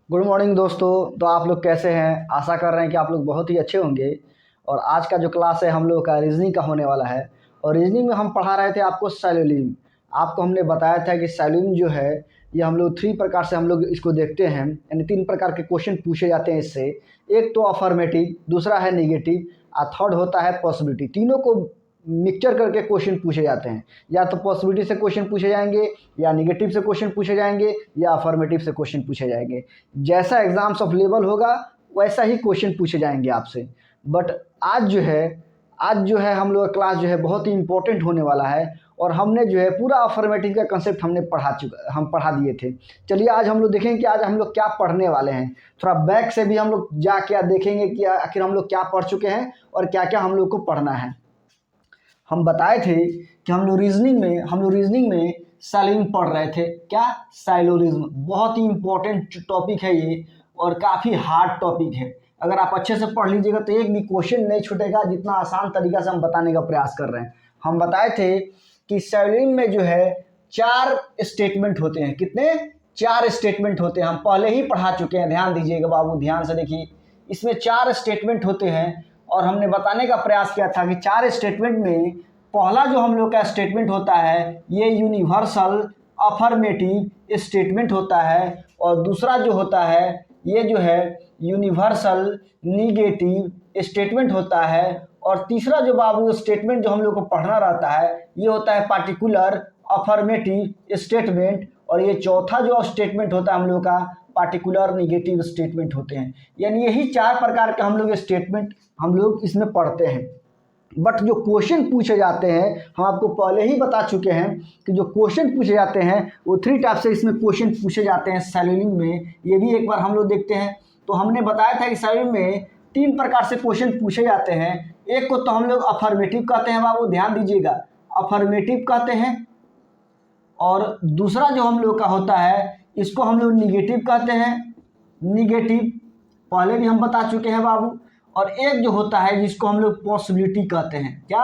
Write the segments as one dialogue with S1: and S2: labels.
S1: Good morning दोस्तों। तो आप लोग कैसे हैं? आशा कर रहे हैं कि आप लोग बहुत ही अच्छे होंगे। और आज का जो क्लास है हम लोग का रीजनिंग का होने वाला है। और रीजनिंग में हम पढ़ा रहे थे आपको साइलोलिम। आपको हमने बताया था कि साइलोलिम जो है ये हम लोग 3 प्रकार से हम लोग इसको देखते हैं, यानी 3 प्रकार के क्वेश्चन पूछे जाते हैं इससे। एक तो अफर्मेटिव, दूसरा है नेगेटिव और थर्ड होता है पॉसिबिलिटी। तीनों को मिक्सचर करके क्वेश्चन पूछे जाते हैं। या तो पॉसिबिलिटी से क्वेश्चन पूछे जाएंगे, या नेगेटिव से क्वेश्चन पूछे जाएंगे, या अफर्मेटिव से क्वेश्चन पूछे जाएंगे। जैसा एग्जाम्स ऑफ लेवल होगा वैसा ही क्वेश्चन पूछे जाएंगे आपसे। बट आज जो है हम लोग का क्लास जो है बहुत ही इंपॉर्टेंट होने वाला है। और हमने जो है पूरा अफर्मेटिव का कंसेप्ट हमने हम पढ़ा दिए थे। चलिए आज हम लोग देखेंगे कि आज हम लोग क्या पढ़ने वाले हैं। थोड़ा बैक से भी हम लोग जा क्या देखेंगे कि आखिर हम लोग क्या पढ़ चुके हैं और क्या क्या हम लोग को पढ़ना है। हम बताए थे कि हम लोग रीजनिंग में साइलोनिज्म पढ़ रहे थे। क्या? साइलोनिज्म बहुत ही इंपॉर्टेंट टॉपिक है ये, और काफ़ी हार्ड टॉपिक है। अगर आप अच्छे से पढ़ लीजिएगा तो एक भी क्वेश्चन नहीं छूटेगा, जितना आसान तरीका से हम बताने का प्रयास कर रहे हैं। हम बताए थे कि साइलोनिज्म में जो है 4 स्टेटमेंट होते हैं। कितने? 4 स्टेटमेंट होते हैं। हम पहले ही पढ़ा चुके हैं, ध्यान दीजिएगा बाबू, ध्यान से देखिए। इसमें 4 स्टेटमेंट होते हैं और हमने बताने का प्रयास किया था कि 4 स्टेटमेंट में पहला जो हम लोग का स्टेटमेंट होता है ये यूनिवर्सल अफर्मेटिव स्टेटमेंट होता है, और दूसरा जो होता है ये जो है यूनिवर्सल निगेटिव स्टेटमेंट होता है, और तीसरा जो बाबू स्टेटमेंट जो हम लोग को पढ़ना रहता है ये होता है पार्टिकुलर अफर्मेटिव स्टेटमेंट, और ये चौथा जो स्टेटमेंट होता है हम लोग का पार्टिकुलर निगेटिव स्टेटमेंट होते हैं। यानी यही 4 प्रकार के हम लोग स्टेटमेंट हम लोग इसमें पढ़ते हैं। बट जो क्वेश्चन पूछे जाते हैं हम आपको पहले ही बता चुके हैं कि जो क्वेश्चन पूछे जाते हैं वो 3 टाइप से इसमें क्वेश्चन पूछे जाते हैं साइलोनिज्म में। ये भी एक बार हम लोग देखते हैं। तो हमने बताया था कि साइलोनिज्म में 3 प्रकार से क्वेश्चन पूछे जाते हैं। एक को तो हम लोग अफर्मेटिव कहते हैं बाबू, ध्यान दीजिएगा, अफर्मेटिव कहते हैं। और दूसरा जो हम लोग का होता है इसको हम लोग निगेटिव कहते हैं, निगेटिव पहले भी हम बता चुके हैं बाबू। और एक जो होता है जिसको हम लोग पॉसिबिलिटी कहते हैं। क्या?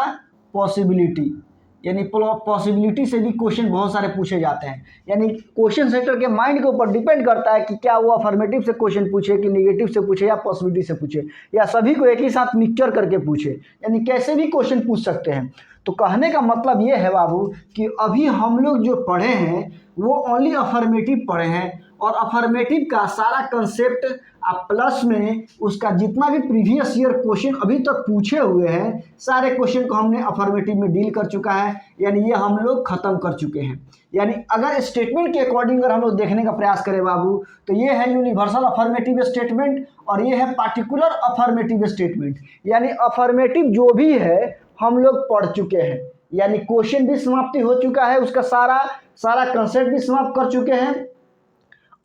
S1: पॉसिबिलिटी। यानी पॉसिबिलिटी से भी क्वेश्चन बहुत सारे पूछे जाते हैं। यानी क्वेश्चन सेटर के माइंड के ऊपर डिपेंड करता है कि क्या वो अफर्मेटिव से क्वेश्चन पूछे, कि निगेटिव से पूछे, या पॉसिबिलिटी से पूछे, या सभी को एक ही साथ मिक्सचर करके पूछे। यानी कैसे भी क्वेश्चन पूछ सकते हैं। तो कहने का मतलब ये है बाबू कि अभी हम लोग जो पढ़े हैं वो ओनली अफर्मेटिव पढ़े हैं, और अफर्मेटिव का सारा कंसेप्ट आप प्लस में उसका जितना भी प्रीवियस ईयर क्वेश्चन अभी तक पूछे हुए हैं सारे क्वेश्चन को हमने अफर्मेटिव में डील कर चुका है। यानी ये हम लोग खत्म कर चुके हैं। यानी अगर स्टेटमेंट के अकॉर्डिंग अगर हम लोग देखने का प्रयास करें बाबू तो ये है यूनिवर्सल अफर्मेटिव स्टेटमेंट, और ये है पार्टिकुलर अफर्मेटिव स्टेटमेंट। यानी अफर्मेटिव जो भी है हम लोग पढ़ चुके हैं। यानी क्वेश्चन भी समाप्ति हो चुका है, उसका सारा सारा कंसेप्ट भी समाप्त कर चुके हैं।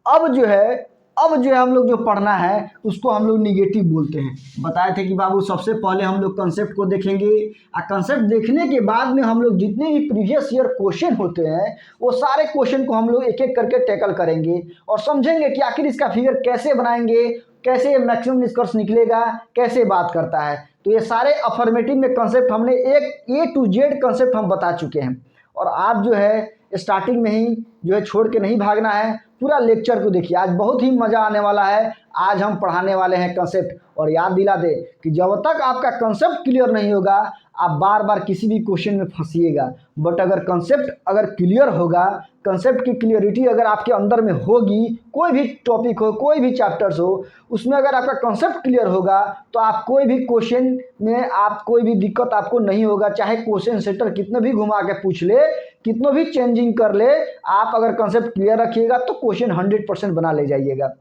S1: अब जो है हम लोग जो पढ़ना है उसको हम लोग निगेटिव बोलते हैं। बताए थे कि बाबू सबसे पहले हम लोग कंसेप्ट को देखेंगे, और कंसेप्ट देखने के बाद में हम लोग जितने भी प्रीवियस ईयर क्वेश्चन होते हैं वो सारे क्वेश्चन को हम लोग एक एक करके टैकल करेंगे और समझेंगे कि आखिर इसका फिगर कैसे बनाएंगे, कैसे मैक्सिमम निष्कर्ष निकलेगा, कैसे बात करता है। तो ये सारे अफर्मेटिव में कंसेप्ट हमने एक A to Z कंसेप्ट हम बता चुके हैं। और आप जो है स्टार्टिंग में ही जो है छोड़ के नहीं भागना है, पूरा लेक्चर को देखिए। आज बहुत ही मज़ा आने वाला है। आज हम पढ़ाने वाले हैं कंसेप्ट। और याद दिला दे कि जब तक आपका कंसेप्ट क्लियर नहीं होगा आप बार बार किसी भी क्वेश्चन में फंसिएगा। बट अगर कंसेप्ट अगर क्लियर होगा, कंसेप्ट की क्लियरिटी अगर आपके अंदर में होगी, कोई भी टॉपिक हो, कोई भी चैप्टर्स हो, उसमें अगर आपका कंसेप्ट क्लियर होगा तो आप कोई भी क्वेश्चन में आप कोई भी दिक्कत आपको नहीं होगा। चाहे क्वेश्चन सेटर कितने भी घुमा के पूछ ले, कितनों भी चेंजिंग कर ले, आप अगर कंसेप्ट क्लियर रखिएगा तो क्वेश्चन 100% बना ले जाइएगा।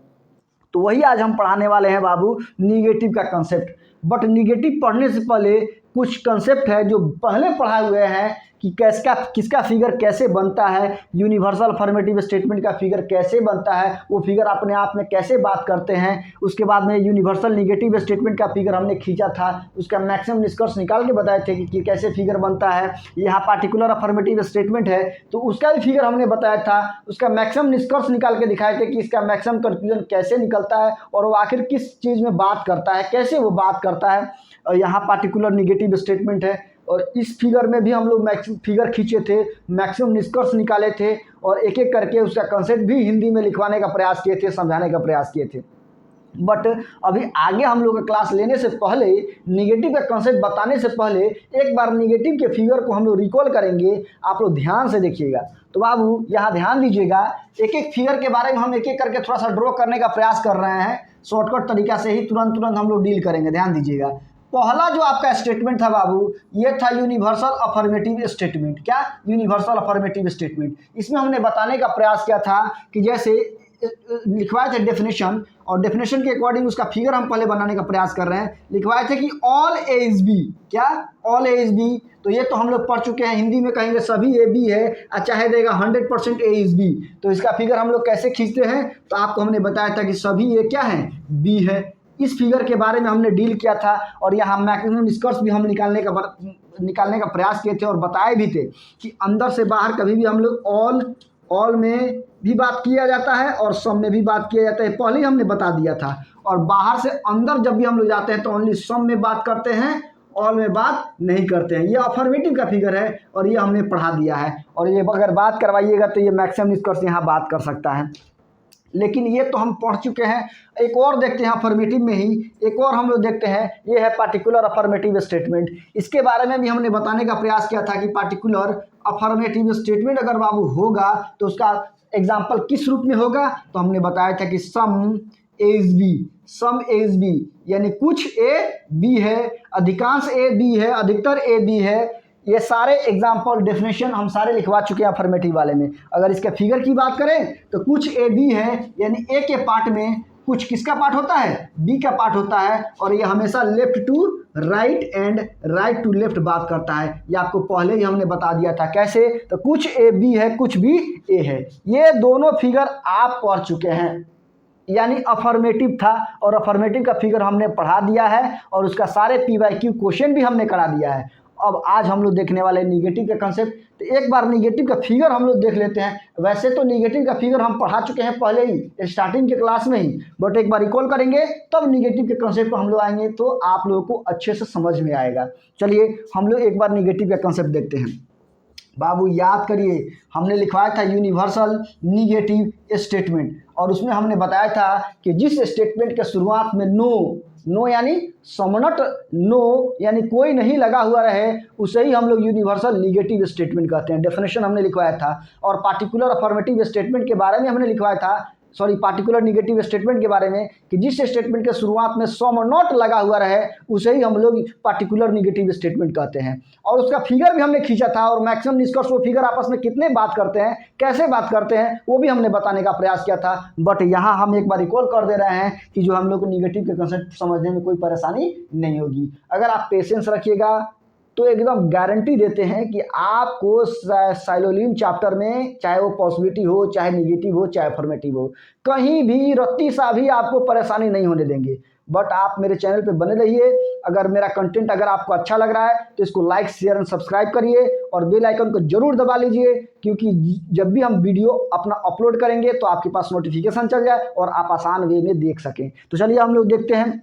S1: तो वही आज हम पढ़ाने वाले हैं बाबू, निगेटिव का कंसेप्ट। बट निगेटिव पढ़ने से पहले कुछ कंसेप्ट है जो पहले पढ़ाए हुए हैं कि किसका फिगर कैसे बनता है, यूनिवर्सल अफर्मेटिव स्टेटमेंट का फिगर कैसे बनता है, वो फिगर अपने आप में कैसे बात करते हैं। उसके बाद में यूनिवर्सल निगेटिव स्टेटमेंट का फिगर हमने खींचा था, उसका मैक्सिमम निष्कर्ष निकाल के बताए थे कि कैसे फिगर बनता है। यहाँ पार्टिकुलर अफर्मेटिव स्टेटमेंट है तो उसका भी फिगर हमने बताया था, उसका मैक्सिमम निष्कर्ष निकाल के दिखाए थे कि इसका मैक्सिमम कंक्लूजन कैसे निकलता है और वो आखिर किस चीज़ में बात करता है, कैसे वो बात करता है। और यहाँ पार्टिकुलर निगेटिव स्टेटमेंट है, और इस फिगर में भी हम लोग फिगर खींचे थे, मैक्सिमम निष्कर्ष निकाले थे और एक एक करके उसका कंसेप्ट भी हिंदी में लिखवाने का प्रयास किए थे, समझाने का प्रयास किए थे। बट अभी आगे हम लोग का क्लास लेने से पहले, निगेटिव का कंसेप्ट बताने से पहले एक बार निगेटिव के फिगर को हम लोग रिकॉल करेंगे। आप लोग ध्यान से देखिएगा। तो बाबू यहाँ ध्यान दीजिएगा, एक एक फिगर के बारे में हम एक एक करके थोड़ा सा ड्रॉ करने का प्रयास कर रहे हैं। शॉर्टकट तरीका से ही तुरंत हम लोग डील करेंगे। ध्यान दीजिएगा, पहला जो आपका स्टेटमेंट था बाबू, ये था यूनिवर्सल अफर्मेटिव स्टेटमेंट। क्या? Universal affirmative statement. इसमें हमने बताने का प्रयास किया था कि जैसे लिखवाए थे डेफिनेशन, और डेफिनेशन के अकॉर्डिंग उसका फिगर हम पहले बनाने का प्रयास कर रहे हैं। लिखवाए थे कि ऑल ए इज बी। क्या? All A is B. तो ये तो हम लोग पढ़ चुके हैं, हिंदी में कहेंगे सभी ए बी है, चाहे देगा 100% ए इज बी। तो इसका फिगर हम लोग कैसे खींचते हैं, तो आपको हमने बताया था कि सभी ए क्या है, बी है। इस फिगर के बारे में हमने डील किया था और यहाँ मैक्सिमम निष्कर्ष भी हम निकालने का प्रयास किए थे और बताए भी थे कि अंदर से बाहर कभी भी हम लोग ऑल में भी बात किया जाता है और सम में भी बात किया जाता है, पहले ही हमने बता दिया था। और बाहर से अंदर जब भी हम लोग जाते हैं तो ओनली सम में बात करते हैं, ऑल में बात नहीं करते हैं। ये अफर्मेटिव का फिगर है और ये हमने पढ़ा दिया है। और ये अगर बात करवाइएगा तो ये मैक्सिमम निष्कर्ष यहाँ बात कर सकता है। लेकिन ये तो हम पढ़ चुके हैं। एक और देखते हैं अफर्मेटिव में ही, एक और हम लोग देखते हैं, ये है पार्टिकुलर अफर्मेटिव स्टेटमेंट। इसके बारे में भी हमने बताने का प्रयास किया था कि पार्टिकुलर अफर्मेटिव स्टेटमेंट अगर बाबू होगा तो उसका एग्जाम्पल किस रूप में होगा, तो हमने बताया था कि some A is B. Some A is B यानी कुछ ए बी है, अधिकांश ए बी है, अधिकतर ए बी है। ये सारे एग्जाम्पल डेफिनेशन हम सारे लिखवा चुके हैं अफर्मेटिव वाले में। अगर इसके फिगर की बात करें तो कुछ ए बी है, यानी ए के पार्ट में कुछ किसका पार्ट होता है, बी का पार्ट होता है। और ये हमेशा left to right and right to left बात करता है। ये आपको पहले ही हमने बता दिया था कैसे। तो कुछ ए बी है, कुछ भी ए है। ये दोनों फिगर आप पढ़ चुके हैं, यानी अफर्मेटिव था और अफर्मेटिव का फिगर हमने पढ़ा दिया है और उसका सारे PYQ क्वेश्चन भी हमने करा दिया है। अब आज हम लोग देखने वाले निगेटिव का कंसेप्ट। तो एक बार निगेटिव का फिगर हम लोग देख लेते हैं। वैसे तो निगेटिव का फिगर हम पढ़ा चुके हैं पहले ही स्टार्टिंग के क्लास में ही, बट एक बार रिकॉल करेंगे तब निगेटिव के कंसेप्ट पर हम लोग आएंगे तो आप लोगों को अच्छे से समझ में आएगा। चलिए हम लोग एक बार निगेटिव का कंसेप्ट देखते हैं। बाबू याद करिए, हमने लिखवाया था यूनिवर्सल निगेटिव स्टेटमेंट और उसमें हमने बताया था कि जिस स्टेटमेंट के शुरुआत में नो यानी समनट नो यानी कोई नहीं लगा हुआ रहे, उसे ही हम लोग यूनिवर्सल निगेटिव स्टेटमेंट कहते हैं। डेफिनेशन हमने लिखवाया था। और पार्टिकुलर अफर्मेटिव स्टेटमेंट के बारे में हमने लिखवाया था, पार्टिकुलर निगेटिव स्टेटमेंट के बारे में, कि जिस स्टेटमेंट के शुरुआत में सम नॉट लगा हुआ रहे उसे ही हम लोग पार्टिकुलर निगेटिव स्टेटमेंट कहते हैं। और उसका फिगर भी हमने खींचा था और मैक्सिमम निष्कर्ष वो फिगर आपस में कितने बात करते हैं, कैसे बात करते हैं, वो भी हमने बताने का प्रयास किया था। बट यहाँ हम एक बार रिकॉल कर दे रहे हैं कि जो हम लोग को निगेटिव के कंसेप्ट समझने में कोई परेशानी नहीं होगी। अगर आप पेशेंस रखिएगा तो एकदम गारंटी देते हैं कि आपको साइलोलियम चैप्टर में, चाहे वो पॉसिबिलिटी हो, चाहे निगेटिव हो, चाहे अफर्मेटिव हो, कहीं भी रत्ती सा भी आपको परेशानी नहीं होने देंगे। बट आप मेरे चैनल पे बने रहिए। अगर मेरा कंटेंट अगर आपको अच्छा लग रहा है तो इसको लाइक शेयर एंड सब्सक्राइब करिए और बेल आइकन को जरूर दबा लीजिए, क्योंकि जब भी हम वीडियो अपना अपलोड करेंगे तो आपके पास नोटिफिकेशन चल जाए और आप आसान वे में देख सकें। तो चलिए हम लोग देखते हैं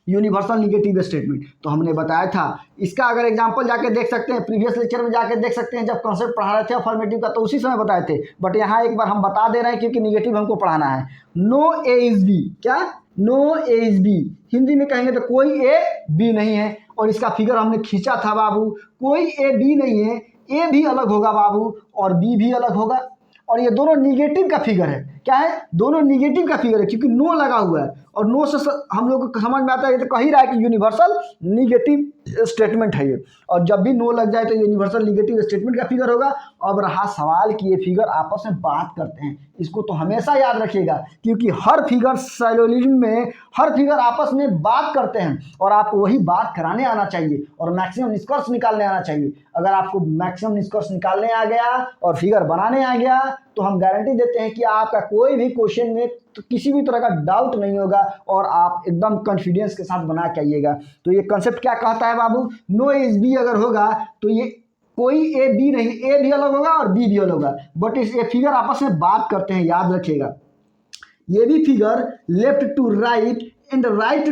S1: यूनिवर्सल निगेटिव स्टेटमेंट। तो हमने बताया था इसका, अगर एग्जांपल जाके देख सकते हैं, प्रीवियस लेक्चर में जाके देख सकते हैं, जब कॉन्सेप्ट पढ़ा रहे थे अफर्मेटिव का तो उसी समय बताए थे। बट यहाँ एक बार हम बता दे रहे हैं क्योंकि निगेटिव हमको पढ़ाना है। No A is B. क्या? No A is B. Hindi में कहेंगे तो कोई ए बी नहीं है। और इसका फिगर हमने खींचा था बाबू, कोई ए बी नहीं है, ए भी अलग होगा बाबू और बी भी अलग होगा। और ये दोनों निगेटिव का फिगर है। क्या है? दोनों निगेटिव का फिगर है क्योंकि नो लगा हुआ है। और नो से हम लोग को समझ में आता है, ये तो कह ही रहा है कि यूनिवर्सल निगेटिव स्टेटमेंट है ये। और जब भी नो लग जाए तो यूनिवर्सल निगेटिव स्टेटमेंट का फिगर होगा। अब रहा सवाल कि ये फिगर आपस में बात करते हैं, इसको तो हमेशा याद रखिएगा क्योंकि हर फिगर साइलोलिज्म में हर फिगर आपस में बात करते हैं और आपको वही बात कराने आना चाहिए और मैक्सिमम निष्कर्ष निकालने आना चाहिए। अगर आपको मैक्सिमम निष्कर्ष निकालने आ गया और फिगर बनाने आ गया तो हम गारंटी देते हैं कि आपका कोई भी क्वेश्चन में तो किसी भी तरह का डाउट नहीं होगा और आप एकदम कॉन्फिडेंस के साथ बना के आइएगा। तो ये कंसेप्ट क्या कहता है बाबू, नो इज बी अगर होगा तो ये कोई ए बी नहीं, ए भी अलग होगा और बी भी अलग होगा, बट ये फिगर आपस में बात करते हैं, याद रखिएगा। ये भी figure left to right and right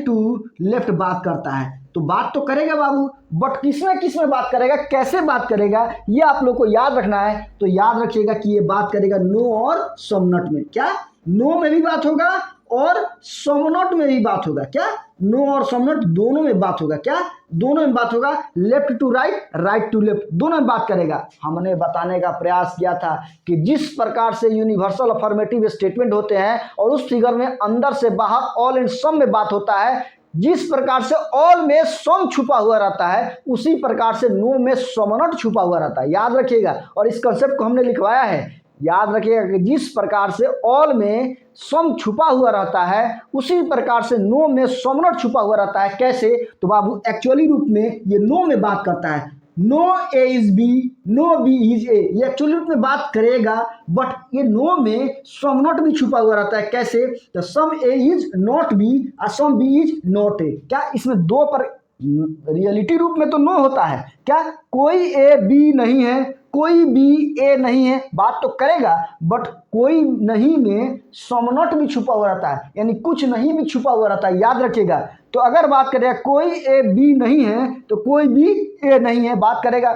S1: to left बात करता है। तो बात तो करेगा बाबू, बट किस में बात करेगा, कैसे बात करेगा, ये आप लोग को याद रखना है। तो याद रखिएगा कि ये बात करेगा नो और सम नॉट में। क्या नो में भी बात होगा और सम नॉट में भी बात होगा। क्या नो और सम नॉट दोनों में बात होगा। क्या दोनों में बात होगा। Left to right, right to left, दोनों में बात करेगा। हमने बताने का प्रयास किया था कि जिस प्रकार से यूनिवर्सल अफर्मेटिव स्टेटमेंट होते हैं और उस फिगर में अंदर से बाहर ऑल एंड सम में बात होता है, जिस प्रकार से ऑल में सम छुपा हुआ रहता है उसी प्रकार से नो में सम नॉट छुपा हुआ रहता है। याद रखिएगा, और इस कंसेप्ट को हमने लिखवाया है। याद रखिएगा कि जिस प्रकार से ऑल में सम छुपा हुआ रहता है उसी प्रकार से नो में सम नॉट छुपा हुआ रहता है। कैसे? तो बाबू एक्चुअली रूप में ये नो में बात करता है। No A is B, no B is A, ये एक्चुअली रूप में बात करेगा, बट ये नो में सम नॉट भी छुपा हुआ रहता है। कैसे? तो some A is not B और some B is not A. क्या इसमें दो पर रियलिटी रूप में तो नो होता है। क्या कोई ए बी नहीं है, कोई बी ए नहीं है, बात तो करेगा, बट कोई नहीं में सम नॉट भी छुपा हुआ रहता है, यानी कुछ नहीं भी छुपा हुआ रहता है। याद रखिएगा। तो अगर बात करेगा कोई ए बी नहीं है तो कोई बी ए नहीं है, बात करेगा।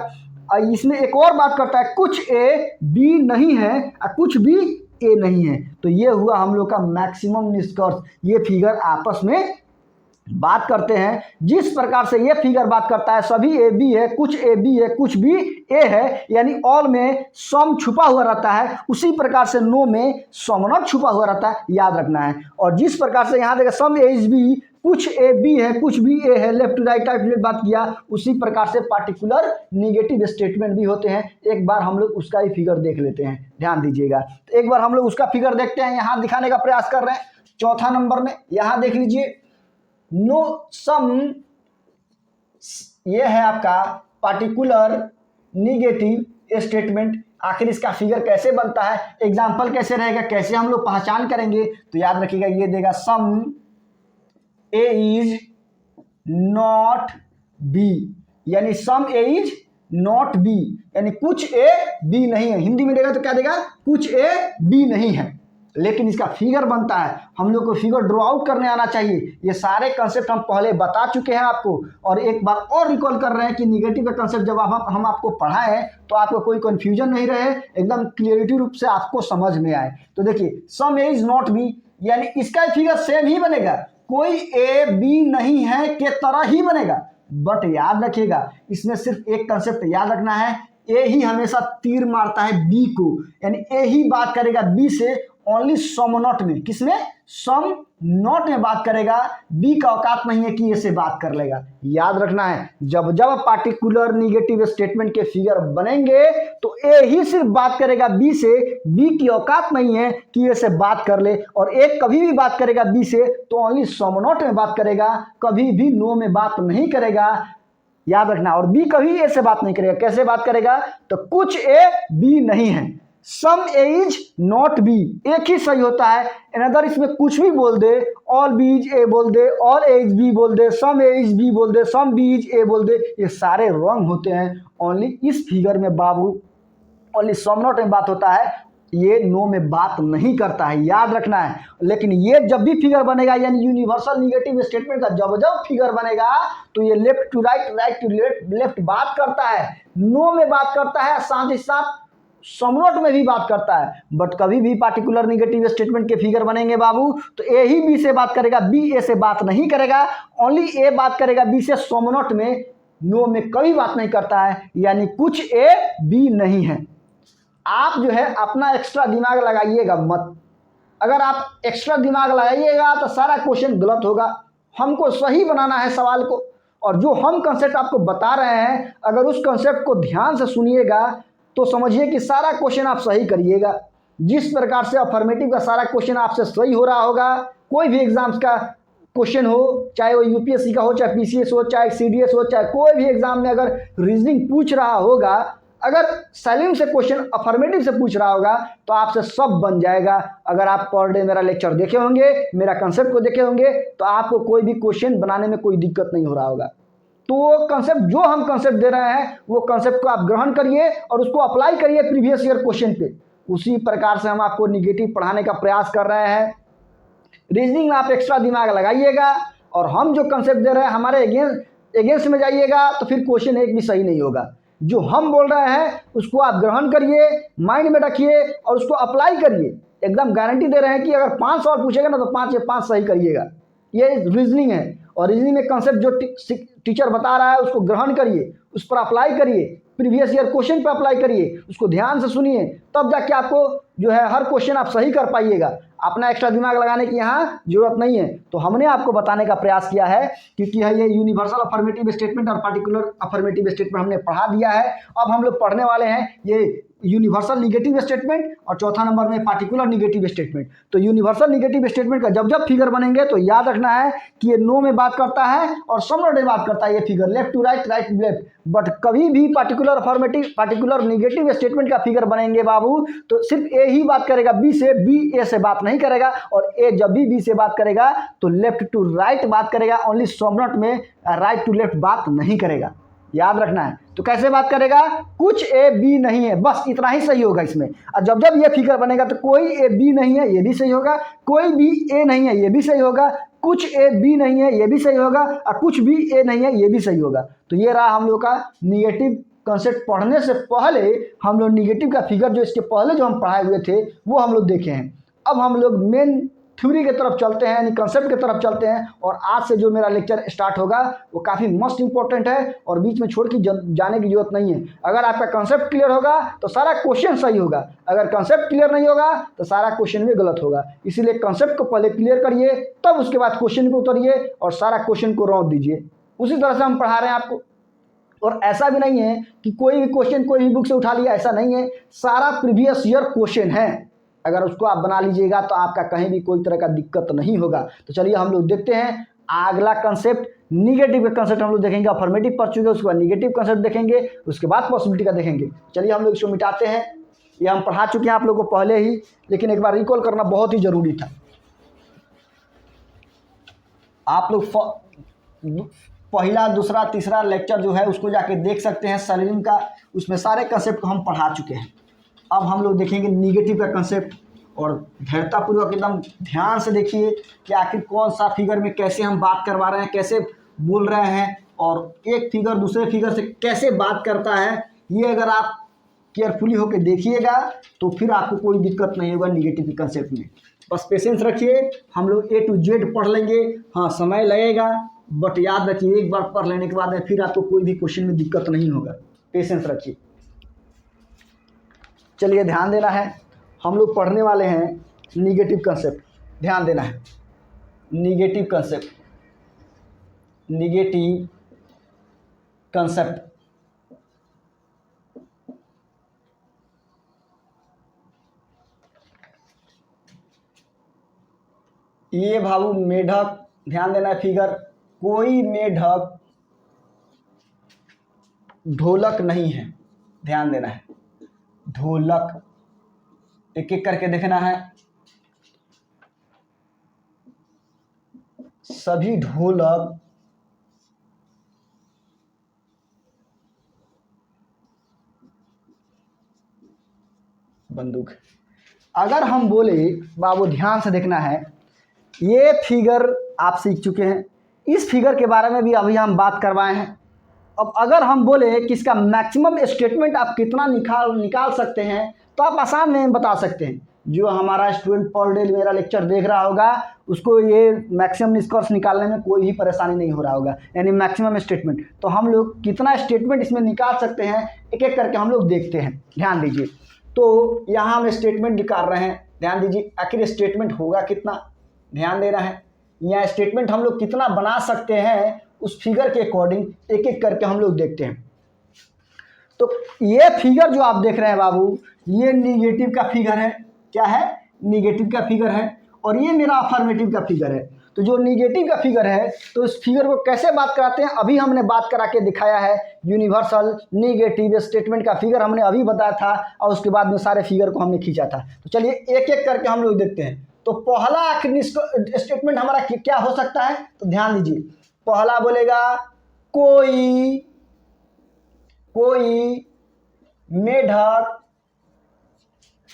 S1: और इसमें एक और बात करता है, कुछ ए बी नहीं है और कुछ बी ए नहीं है। तो ये हुआ हम लोग का मैक्सिमम निष्कर्ष। ये फिगर आपस में बात करते हैं। जिस प्रकार से ये फिगर बात करता है सभी ए बी है, कुछ ए बी है, कुछ बी ए है, यानी ऑल में सम छुपा हुआ रहता है, उसी प्रकार से नो में सम नॉट छुपा हुआ रहता है। याद रखना है। और जिस प्रकार से यहाँ देखा सम ए इज बी, कुछ ए बी है, कुछ बी ए है, लेफ्ट टू राइट राइट बात किया, उसी प्रकार से पार्टिकुलर निगेटिव स्टेटमेंट भी होते हैं। एक बार हम लोग उसका ही फिगर देख लेते हैं, ध्यान दीजिएगा। तो एक बार हम लोग उसका फिगर देखते हैं, यहाँ दिखाने का प्रयास कर रहे हैं। चौथा नंबर में यहाँ देख लीजिए, नो सम, ये है आपका पार्टिकुलर निगेटिव स्टेटमेंट। आखिर इसका फिगर कैसे बनता है, एग्जाम्पल कैसे रहेगा, कैसे हम लोग पहचान करेंगे? तो याद रखिएगा, ये देगा सम ए इज नॉट बी, यानी सम ए इज नॉट बी, यानी कुछ ए बी नहीं है। हिंदी में देगा तो क्या देगा, कुछ ए बी नहीं है। लेकिन इसका फिगर बनता है, हम लोग को फिगर ड्रॉ आउट करने आना चाहिए। ये सारे कंसेप्ट हम पहले बता चुके हैं आपको, और एक बार और रिकॉल कर रहे हैं कि निगेटिव का कंसेप्ट जब हम आपको पढ़ाएं तो आपको कोई कंफ्यूजन नहीं रहे, एकदम क्लियरिटी रूप से आपको समझ में आए। तो देखिए, सम ए इज नॉट बी, यानी इसका फिगर सेम ही बनेगा, कोई ए बी नहीं है के तरह ही बनेगा। बट याद रखिएगा, इसमें सिर्फ एक कंसेप्ट याद रखना है, ए ही हमेशा तीर मारता है बी को, यानी ए ही बात करेगा बी से ओनली सम नॉट में। किसमें? सम नॉट में बात करेगा। बी का औकात नहीं है कि ये से बात कर लेगा। याद रखना है, जब जब पार्टिकुलर निगेटिव स्टेटमेंट के फिगर बनेंगे तो ए ही सिर्फ बात करेगा बी से, बी की औकात नहीं है कि ये से बात कर ले। और ए कभी भी बात करेगा बी से तो ओनली सम नॉट में बात करेगा, कभी भी नो में बात नहीं करेगा। याद रखना। और बी कभी ए से बात नहीं करेगा। कैसे बात करेगा? तो कुछ ए बी नहीं है, सम ए इज नॉट बी, एक ही सही होता है। अनदर इसमें कुछ भी बोल दे, ऑल बी इज ए बोल दे, ऑल ए इज बी बोल दे, सम ए इज बी बोल दे, सम बी इज ए बोल दे, ये सारे रॉन्ग होते हैं। ओनली इस फिगर में बाबू ओनली सम नॉट में बात होता है, ये नो में बात नहीं करता है। याद रखना है। लेकिन ये जब भी फिगर बनेगा, यानी यूनिवर्सल निगेटिव स्टेटमेंट का जब जब फिगर बनेगा तो ये left to right, right to left बात करता है, नो में बात करता है, साथ ही साथ सम नॉट में भी बात करता है। बट कभी भी पार्टिकुलर निगेटिव स्टेटमेंट के फिगर बनेंगे बाबू तो ए ही बी से बात करेगा, बी ए से बात नहीं करेगा। ओनली ए बात करेगा बी से, सम नॉट में, नो में कभी बात नहीं करता है, यानी कुछ ए बी नहीं है। आप जो है अपना एक्स्ट्रा दिमाग लगाइएगा मत। अगर आप एक्स्ट्रा दिमाग लगाइएगा तो सारा क्वेश्चन गलत होगा। हमको सही बनाना है सवाल को, और जो हम कंसेप्ट आपको बता रहे हैं अगर उस कंसेप्ट को ध्यान से सुनिएगा तो समझिए कि सारा क्वेश्चन आप सही करिएगा। जिस प्रकार से अफर्मेटिव का सारा क्वेश्चन आपसे सही हो रहा होगा, कोई भी एग्जाम्स का क्वेश्चन हो, चाहे वो यूपीएससी का हो, चाहे पीसीएस हो, चाहे सीडीएस हो, चाहे कोई भी एग्जाम में अगर रीजनिंग पूछ रहा होगा, अगर सैल्यूम से क्वेश्चन अफर्मेटिव से पूछ रहा होगा तो आपसे सब बन जाएगा। अगर आप पर डे मेरा लेक्चर देखे होंगे, मेरा कंसेप्ट को देखे होंगे, तो आपको कोई भी क्वेश्चन बनाने में कोई दिक्कत नहीं हो रहा होगा। तो वो कंसेप्ट, जो हम कंसेप्ट दे रहे हैं वो कंसेप्ट को आप ग्रहण करिए और उसको अप्लाई करिए प्रीवियस ईयर क्वेश्चन पे। उसी प्रकार से हम आपको निगेटिव पढ़ाने का प्रयास कर रहे हैं। रीजनिंग में आप एक्स्ट्रा दिमाग लगाइएगा, और हम जो कंसेप्ट दे रहे हैं हमारे अगेंस्ट अगेंस्ट में जाइएगा तो फिर क्वेश्चन एक भी सही नहीं होगा। जो हम बोल रहे हैं उसको आप ग्रहण करिए, माइंड में रखिए और उसको अप्लाई करिए। एकदम गारंटी दे रहे हैं कि अगर 5 सवाल पूछेगा ना तो 5 के 5 सही करिएगा। ये रीजनिंग है और रीजनिंग में कंसेप्ट जो टीचर बता रहा है उसको ग्रहण करिए, उस पर अप्लाई करिए, प्रीवियस ईयर क्वेश्चन पर अप्लाई करिए, उसको ध्यान से सुनिए, तब जाके आपको जो है हर क्वेश्चन आप सही कर पाइएगा। अपना एक्स्ट्रा दिमाग लगाने की यहाँ जरूरत नहीं है। तो हमने आपको बताने का प्रयास किया है क्योंकि ये यूनिवर्सल अफर्मेटिव स्टेटमेंट और पार्टिकुलर अफर्मेटिव स्टेटमेंट हमने पढ़ा दिया है। अब हम लोग पढ़ने वाले हैं ये यूनिवर्सल निगेटिव स्टेटमेंट और चौथा नंबर में पार्टिकुलर निगेटिव स्टेटमेंट। तो यूनिवर्सल निगेटिव स्टेटमेंट का जब जब फिगर बनेंगे तो याद रखना है कि ये नो में बात करता है और सम नॉट में बात करता है, ये figure left to right, right to left. But कभी भी पार्टिकुलर निगेटिव स्टेटमेंट का फिगर बनेंगे बाबू तो सिर्फ ए ही बात करेगा बी से, बी ए से बात नहीं करेगा, और ए जब भी बी से बात करेगा तो लेफ्ट टू राइट बात करेगा, ओनली सम नॉट में राइट टू लेफ्ट बात नहीं करेगा। याद रखना है। तो कैसे बात करेगा? कुछ ए बी नहीं है, बस इतना ही सही होगा इसमें। और जब जब ये फिगर बनेगा तो कोई ए बी नहीं है, ये भी सही होगा, कोई बी ए नहीं है, ये भी सही होगा, कुछ ए बी नहीं है, ये भी सही होगा, और कुछ भी ए नहीं है, ये भी सही होगा। तो ये रहा हम लोग का निगेटिव कंसेप्ट। पढ़ने से पहले हम लोग निगेटिव का फिगर जो इसके पहले जो हम पढ़ाए हुए थे वो हम लोग देखे हैं। अब हम लोग मेन थ्योरी की तरफ चलते हैं, यानी कंसेप्ट की तरफ चलते हैं। और आज से जो मेरा लेक्चर स्टार्ट होगा वो काफ़ी मस्ट इंपॉर्टेंट है और बीच में छोड़ के जाने की जरूरत नहीं है। अगर आपका कंसेप्ट क्लियर होगा तो सारा क्वेश्चन सही होगा, अगर कंसेप्ट क्लियर नहीं होगा तो सारा क्वेश्चन भी गलत होगा। इसीलिए कंसेप्ट को पहले क्लियर करिए, तब उसके बाद क्वेश्चन पे उतरिए और सारा क्वेश्चन को रौंद दीजिए। उसी तरह से हम पढ़ा रहे हैं आपको। और ऐसा भी नहीं है कि कोई भी क्वेश्चन कोई भी बुक से उठा लिया, ऐसा नहीं है। सारा प्रीवियस ईयर क्वेश्चन है, अगर उसको आप बना लीजिएगा तो आपका कहीं भी कोई तरह का दिक्कत नहीं होगा। तो चलिए हम लोग देखते हैं अगला कंसेप्ट, निगेटिव का कंसेप्ट हम लोग देखेंगे। अफर्मेटिव पढ़ चुके, उसके बाद निगेटिव कंसेप्ट देखेंगे, उसके बाद पॉसिबिलिटी का देखेंगे। चलिए हम लोग इसको मिटाते हैं। ये हम पढ़ा चुके हैं आप लोगों को पहले ही, लेकिन एक बार रिकॉल करना बहुत ही जरूरी था। आप लोग पहला, दूसरा, तीसरा लेक्चर जो है उसको जाके देख सकते हैं सलीम का, उसमें सारे कंसेप्ट को हम पढ़ा चुके हैं। अब हम लोग देखेंगे निगेटिव का कंसेप्ट, और धैर्यतापूर्वक एकदम ध्यान से देखिए कि आखिर कौन सा फिगर में कैसे हम बात करवा रहे हैं, कैसे बोल रहे हैं, और एक फिगर दूसरे फिगर से कैसे बात करता है। ये अगर आप केयरफुली होकर देखिएगा तो फिर आपको कोई दिक्कत नहीं होगा निगेटिव के कंसेप्ट में। बस पेशेंस रखिए, हम लोग A to Z पढ़ लेंगे। हाँ, समय लगेगा, बट याद रखिए एक बार पढ़ लेने के बाद फिर आपको कोई भी क्वेश्चन में दिक्कत नहीं होगा। पेशेंस रखिए। चलिए ध्यान देना है, हम लोग पढ़ने वाले हैं निगेटिव कंसेप्ट। ध्यान देना है, निगेटिव कंसेप्ट, निगेटिव कंसेप्ट। ये भावु मेढक, ध्यान देना है फिगर, कोई मेढक ढोलक नहीं है। ध्यान देना है, ढोलक, एक एक करके देखना है। सभी ढोलक बंदूक। अगर हम बोले बाबू ध्यान से देखना है, ये फिगर आप सीख चुके हैं, इस फिगर के बारे में भी अभी हम बात करवाए हैं। अब अगर हम बोले कि इसका मैक्सिमम स्टेटमेंट आप कितना निकाल सकते हैं तो आप आसान में बता सकते हैं। जो हमारा स्टूडेंट पर डे मेरा लेक्चर देख रहा होगा उसको ये मैक्सिमम निष्कर्ष निकालने में कोई भी परेशानी नहीं हो रहा होगा, यानी मैक्सिमम स्टेटमेंट। तो हम लोग कितना स्टेटमेंट इसमें निकाल सकते हैं एक एक करके हम लोग देखते हैं। ध्यान दीजिए, तो यहाँ हम स्टेटमेंट निकाल रहे हैं। ध्यान दीजिए, आखिर स्टेटमेंट होगा कितना, ध्यान देना है। यहाँ स्टेटमेंट हम लोग कितना बना सकते हैं उस फिगर के अकॉर्डिंग एक एक करके हम लोग देखते हैं। तो ये फिगर जो आप देख रहे हैं बाबू, ये निगेटिव का फिगर है। क्या है? निगेटिव का फिगर है। और ये मेरा अफर्मेटिव का फिगर है। तो जो निगेटिव का फिगर है तो इस फिगर को कैसे बात कराते हैं अभी हमने बात करा के दिखाया है। यूनिवर्सल निगेटिव स्टेटमेंट का फिगर हमने अभी बताया था और उसके बाद में सारे फिगर को हमने खींचा था। तो चलिए एक एक करके हम लोग देखते हैं। तो पहला आखिरी स्टेटमेंट हमारा क्या हो सकता है? तो ध्यान दीजिए, पहला बोलेगा कोई मेढक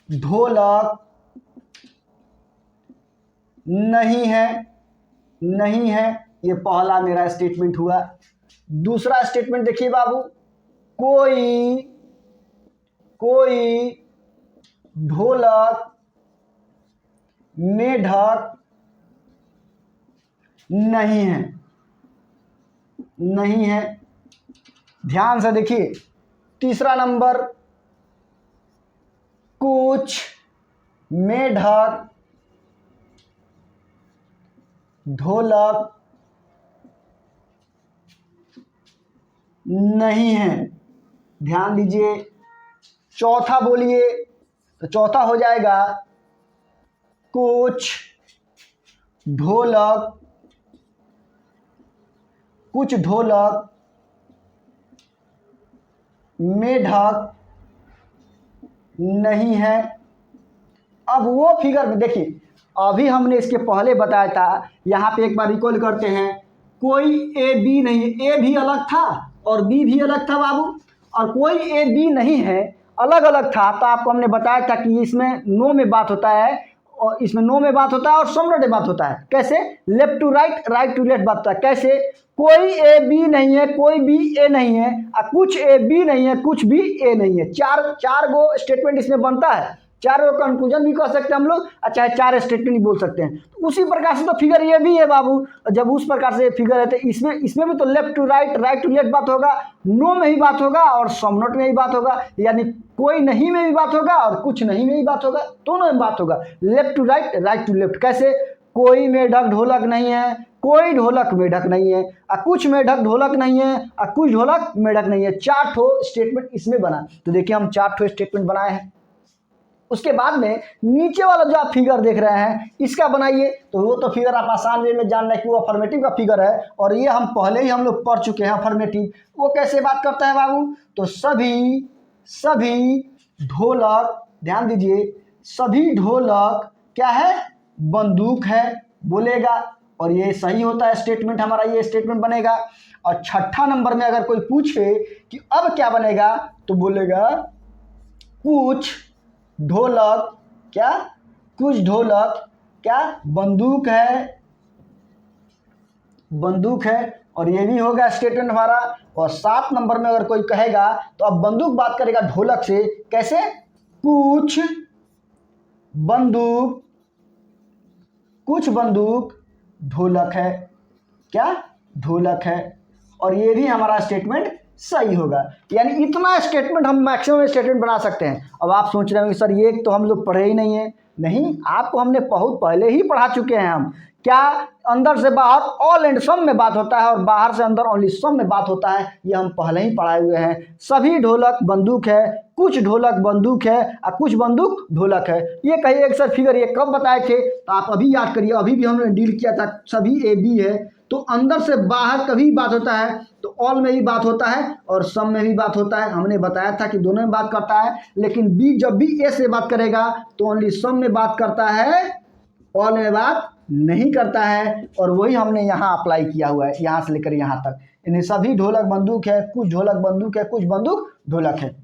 S1: ढोलक नहीं है। ये पहला मेरा स्टेटमेंट हुआ। दूसरा स्टेटमेंट देखिए बाबू, कोई ढोलक मेढक नहीं है, नहीं है। ध्यान से देखिए तीसरा नंबर, कुछ मेढक ढोलक नहीं है। ध्यान दीजिए, चौथा बोलिए, तो चौथा हो जाएगा कुछ ढोलक मेढक नहीं है। अब वो फिगर में देखिए, अभी हमने इसके पहले बताया था, यहाँ पे एक बार रिकॉल करते हैं, कोई ए बी नहीं है। ए भी अलग था और बी भी अलग था बाबू, और कोई ए बी नहीं है, अलग अलग था। तो आपको हमने बताया था कि इसमें नो में बात होता है, और इसमें नो में बात होता है और सम में बात होता है। कैसे? Left to right, right to left बात होता है। कैसे? कोई ए बी नहीं है, कोई बी ए नहीं है, और कुछ ए बी नहीं है, कुछ भी ए नहीं है। चार गो स्टेटमेंट इसमें बनता है, चार गो कंक्लूजन भी कह सकते हैं हम लोग, चाहे चार स्टेटमेंट भी बोल सकते हैं। तो उसी प्रकार से तो फिगर ये भी है बाबू। जब उस प्रकार से फिगर है तो इसमें भी तो left to right, right to left बात होगा, नो में ही बात होगा और सम नॉट में ही बात होगा, यानी कोई नहीं में भी बात होगा और कुछ नहीं में भी बात होगा, दोनों में बात होगा। Left to right, right to left. कैसे? कोई मेढक ढोलक नहीं है, कोई ढोलक मेढक नहीं है, कुछ मेढक ढोलक नहीं है, कुछ ढोलक मेढक नहीं है। 4 ठो स्टेटमेंट इसमें बना। तो देखिए हम 4 ठो स्टेटमेंट बनाए हैं। उसके बाद में नीचे वाला जो आप फिगर देख रहे हैं इसका बनाइए। तो वो तो फिगर आप आसान वे में जान रहे हैं कि वो अफर्मेटिव का फिगर है, और ये हम पहले ही हम लोग पढ़ चुके हैं अफर्मेटिव। वो कैसे बात करता है बाबू? तो सभी ढोलक, ध्यान दीजिए, सभी ढोलक क्या है? बंदूक है बोलेगा, और ये सही होता है स्टेटमेंट हमारा, ये स्टेटमेंट बनेगा। और छठा नंबर में अगर कोई पूछे कि अब क्या बनेगा, तो बोलेगा कुछ ढोलक क्या बंदूक है, और ये भी होगा स्टेटमेंट हमारा। और 7 नंबर में अगर कोई कहेगा, तो अब बंदूक बात करेगा ढोलक से। कैसे? कुछ बंदूक ढोलक है, क्या? ढोलक है। और ये भी हमारा स्टेटमेंट सही होगा। यानी इतना स्टेटमेंट हम मैक्सिमम स्टेटमेंट बना सकते हैं। अब आप सोच रहे होंगे सर ये तो हम लोग पढ़े ही नहीं है। नहीं, आपको हमने बहुत पहले ही पढ़ा चुके हैं हम। क्या? अंदर से बाहर ऑल एंड सम में बात होता है, और बाहर से अंदर ओनली सम में बात होता है। ये हम पहले ही पढ़ाए हुए हैं। सभी ढोलक बंदूक है, कुछ ढोलक बंदूक है, और कुछ बंदूक ढोलक है। ये कहिए एक सर फिगर ये कब बताए थे? तो आप अभी याद करिए, अभी भी हमने डील किया था। सभी ए बी है, तो अंदर से बाहर कभी बात होता है तो ऑल में भी बात होता है और सम में भी बात होता है। हमने बताया था कि दोनों में बात करता है, लेकिन बी जब भी ए से बात करेगा तो ओनली सम में बात करता है, ऑल में बात नहीं करता है। और वही हमने यहाँ अप्लाई किया हुआ है, यहाँ से लेकर यहाँ तक। यानी सभी ढोलक बंदूक है, कुछ ढोलक बंदूक है, कुछ बंदूक ढोलक है।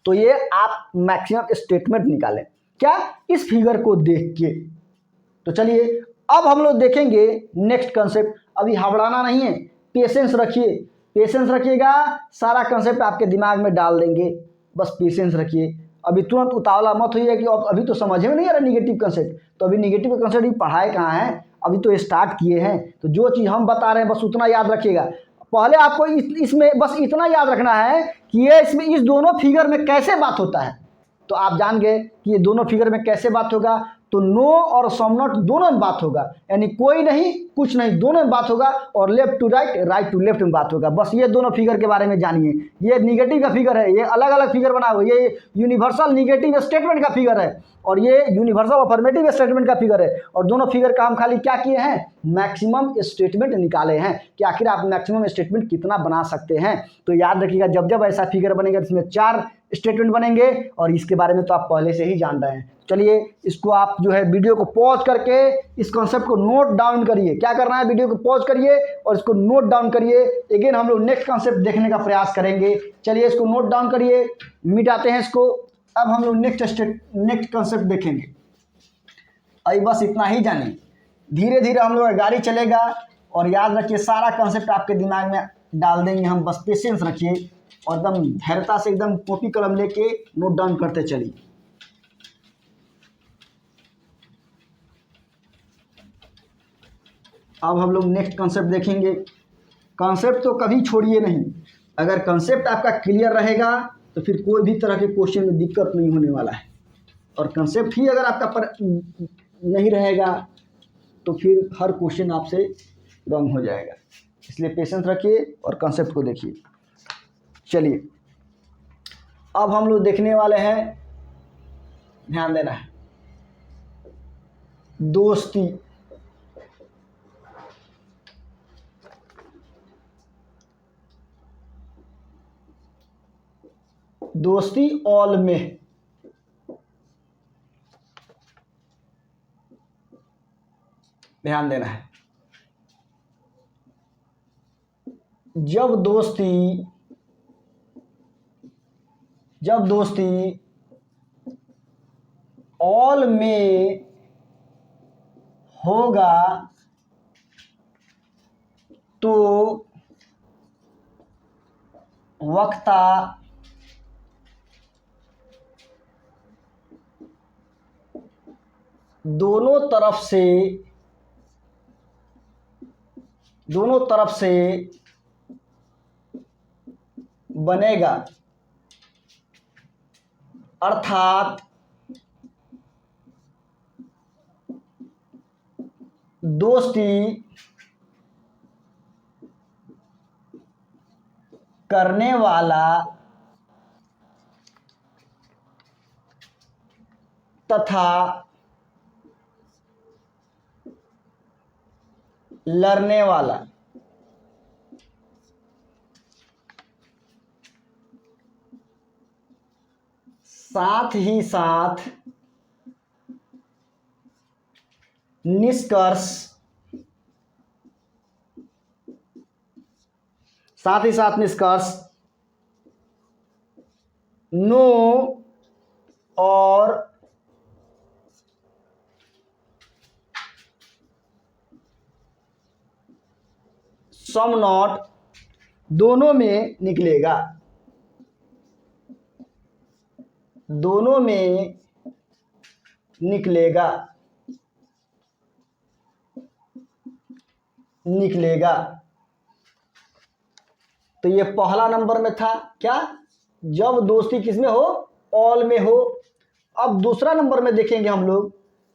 S1: तो ये आप मैक्सिमम स्टेटमेंट निकालें क्या? इस फिगर को देख के। तो चलिए अब हम लोग देखेंगे नेक्स्ट कंसेप्ट। अभी हबड़ाना नहीं है, पेशेंस रखिए, पेशेंस रखिएगा। सारा कंसेप्ट आपके दिमाग में डाल देंगे, बस पेशेंस रखिए। अभी तुरंत उतावला मत होइए कि अभी तो समझ में नहीं आ रहा निगेटिव कंसेप्ट। तो अभी निगेटिव कंसेप्ट भी पढ़ाए कहाँ हैं, अभी तो स्टार्ट किए हैं। तो जो चीज़ हम बता रहे हैं बस उतना याद रखिएगा। पहले आपको इसमें बस इतना याद रखना है कि ये इसमें इस दोनों फिगर में कैसे बात होता है। तो आप जान गए कि ये दोनों फिगर में कैसे बात होगा। तो नो और सम नॉट दोनों में बात होगा, यानी कोई नहीं कुछ नहीं, दोनों में बात होगा। और left to right, right to left में बात होगा। बस ये दोनों फिगर के बारे में जानिए। ये निगेटिव का फिगर है, ये अलग अलग फिगर बना हुआ है। ये यूनिवर्सल निगेटिव स्टेटमेंट का फिगर है और ये यूनिवर्सल अफर्मेटिव स्टेटमेंट का फिगर है। और दोनों फिगर का हम खाली क्या किए हैं? मैक्सिमम स्टेटमेंट निकाले हैं कि आखिर आप मैक्सिमम स्टेटमेंट कितना बना सकते हैं। तो याद रखिएगा, जब जब ऐसा फिगर बनेगा इसमें 4 स्टेटमेंट बनेंगे, और इसके बारे में तो आप पहले से ही जान रहे हैं। चलिए इसको आप जो है वीडियो को पॉज करके इस कॉन्सेप्ट को नोट डाउन करिए। क्या करना है? वीडियो को पॉज करिए और इसको नोट डाउन करिए। अगेन हम लोग नेक्स्ट कॉन्सेप्ट देखने का प्रयास करेंगे। चलिए इसको नोट डाउन करिए, मिटाते हैं इसको। अब हम लोग नेक्स्ट कॉन्सेप्ट देखेंगे। अभी बस इतना ही जानिए, धीरे धीरे हम लोग गाड़ी चलेगा। और याद रखिए सारा कॉन्सेप्ट आपके दिमाग में डाल देंगे हम, बस पेशेंस रखिए और एकदम धैर्यता से एकदम कॉपी कलम लेके नोट डाउन करते चलिए। अब हम लोग नेक्स्ट कॉन्सेप्ट देखेंगे। कॉन्सेप्ट तो कभी छोड़िए नहीं, अगर कॉन्सेप्ट आपका क्लियर रहेगा तो फिर कोई भी तरह के क्वेश्चन में दिक्कत नहीं होने वाला है, और कॉन्सेप्ट ही अगर आपका नहीं रहेगा तो फिर हर क्वेश्चन आपसे रॉन्ग हो जाएगा। इसलिए पेशेंस रखिए और कॉन्सेप्ट को देखिए। चलिए अब हम लोग देखने वाले हैं, ध्यान देना है, दोस्ती। दोस्ती ऑल में, ध्यान देना है। जब दोस्ती ऑल में होगा तो वक्ता दोनों तरफ से बनेगा, अर्थात दोस्ती करने वाला तथा लड़ने वाला साथ ही साथ निष्कर्ष नो और सम नॉट दोनों में निकलेगा, दोनों में निकलेगा। तो ये पहला नंबर में था क्या, जब दोस्ती किसमें हो, ऑल में हो। अब दूसरा नंबर में देखेंगे हम लोग,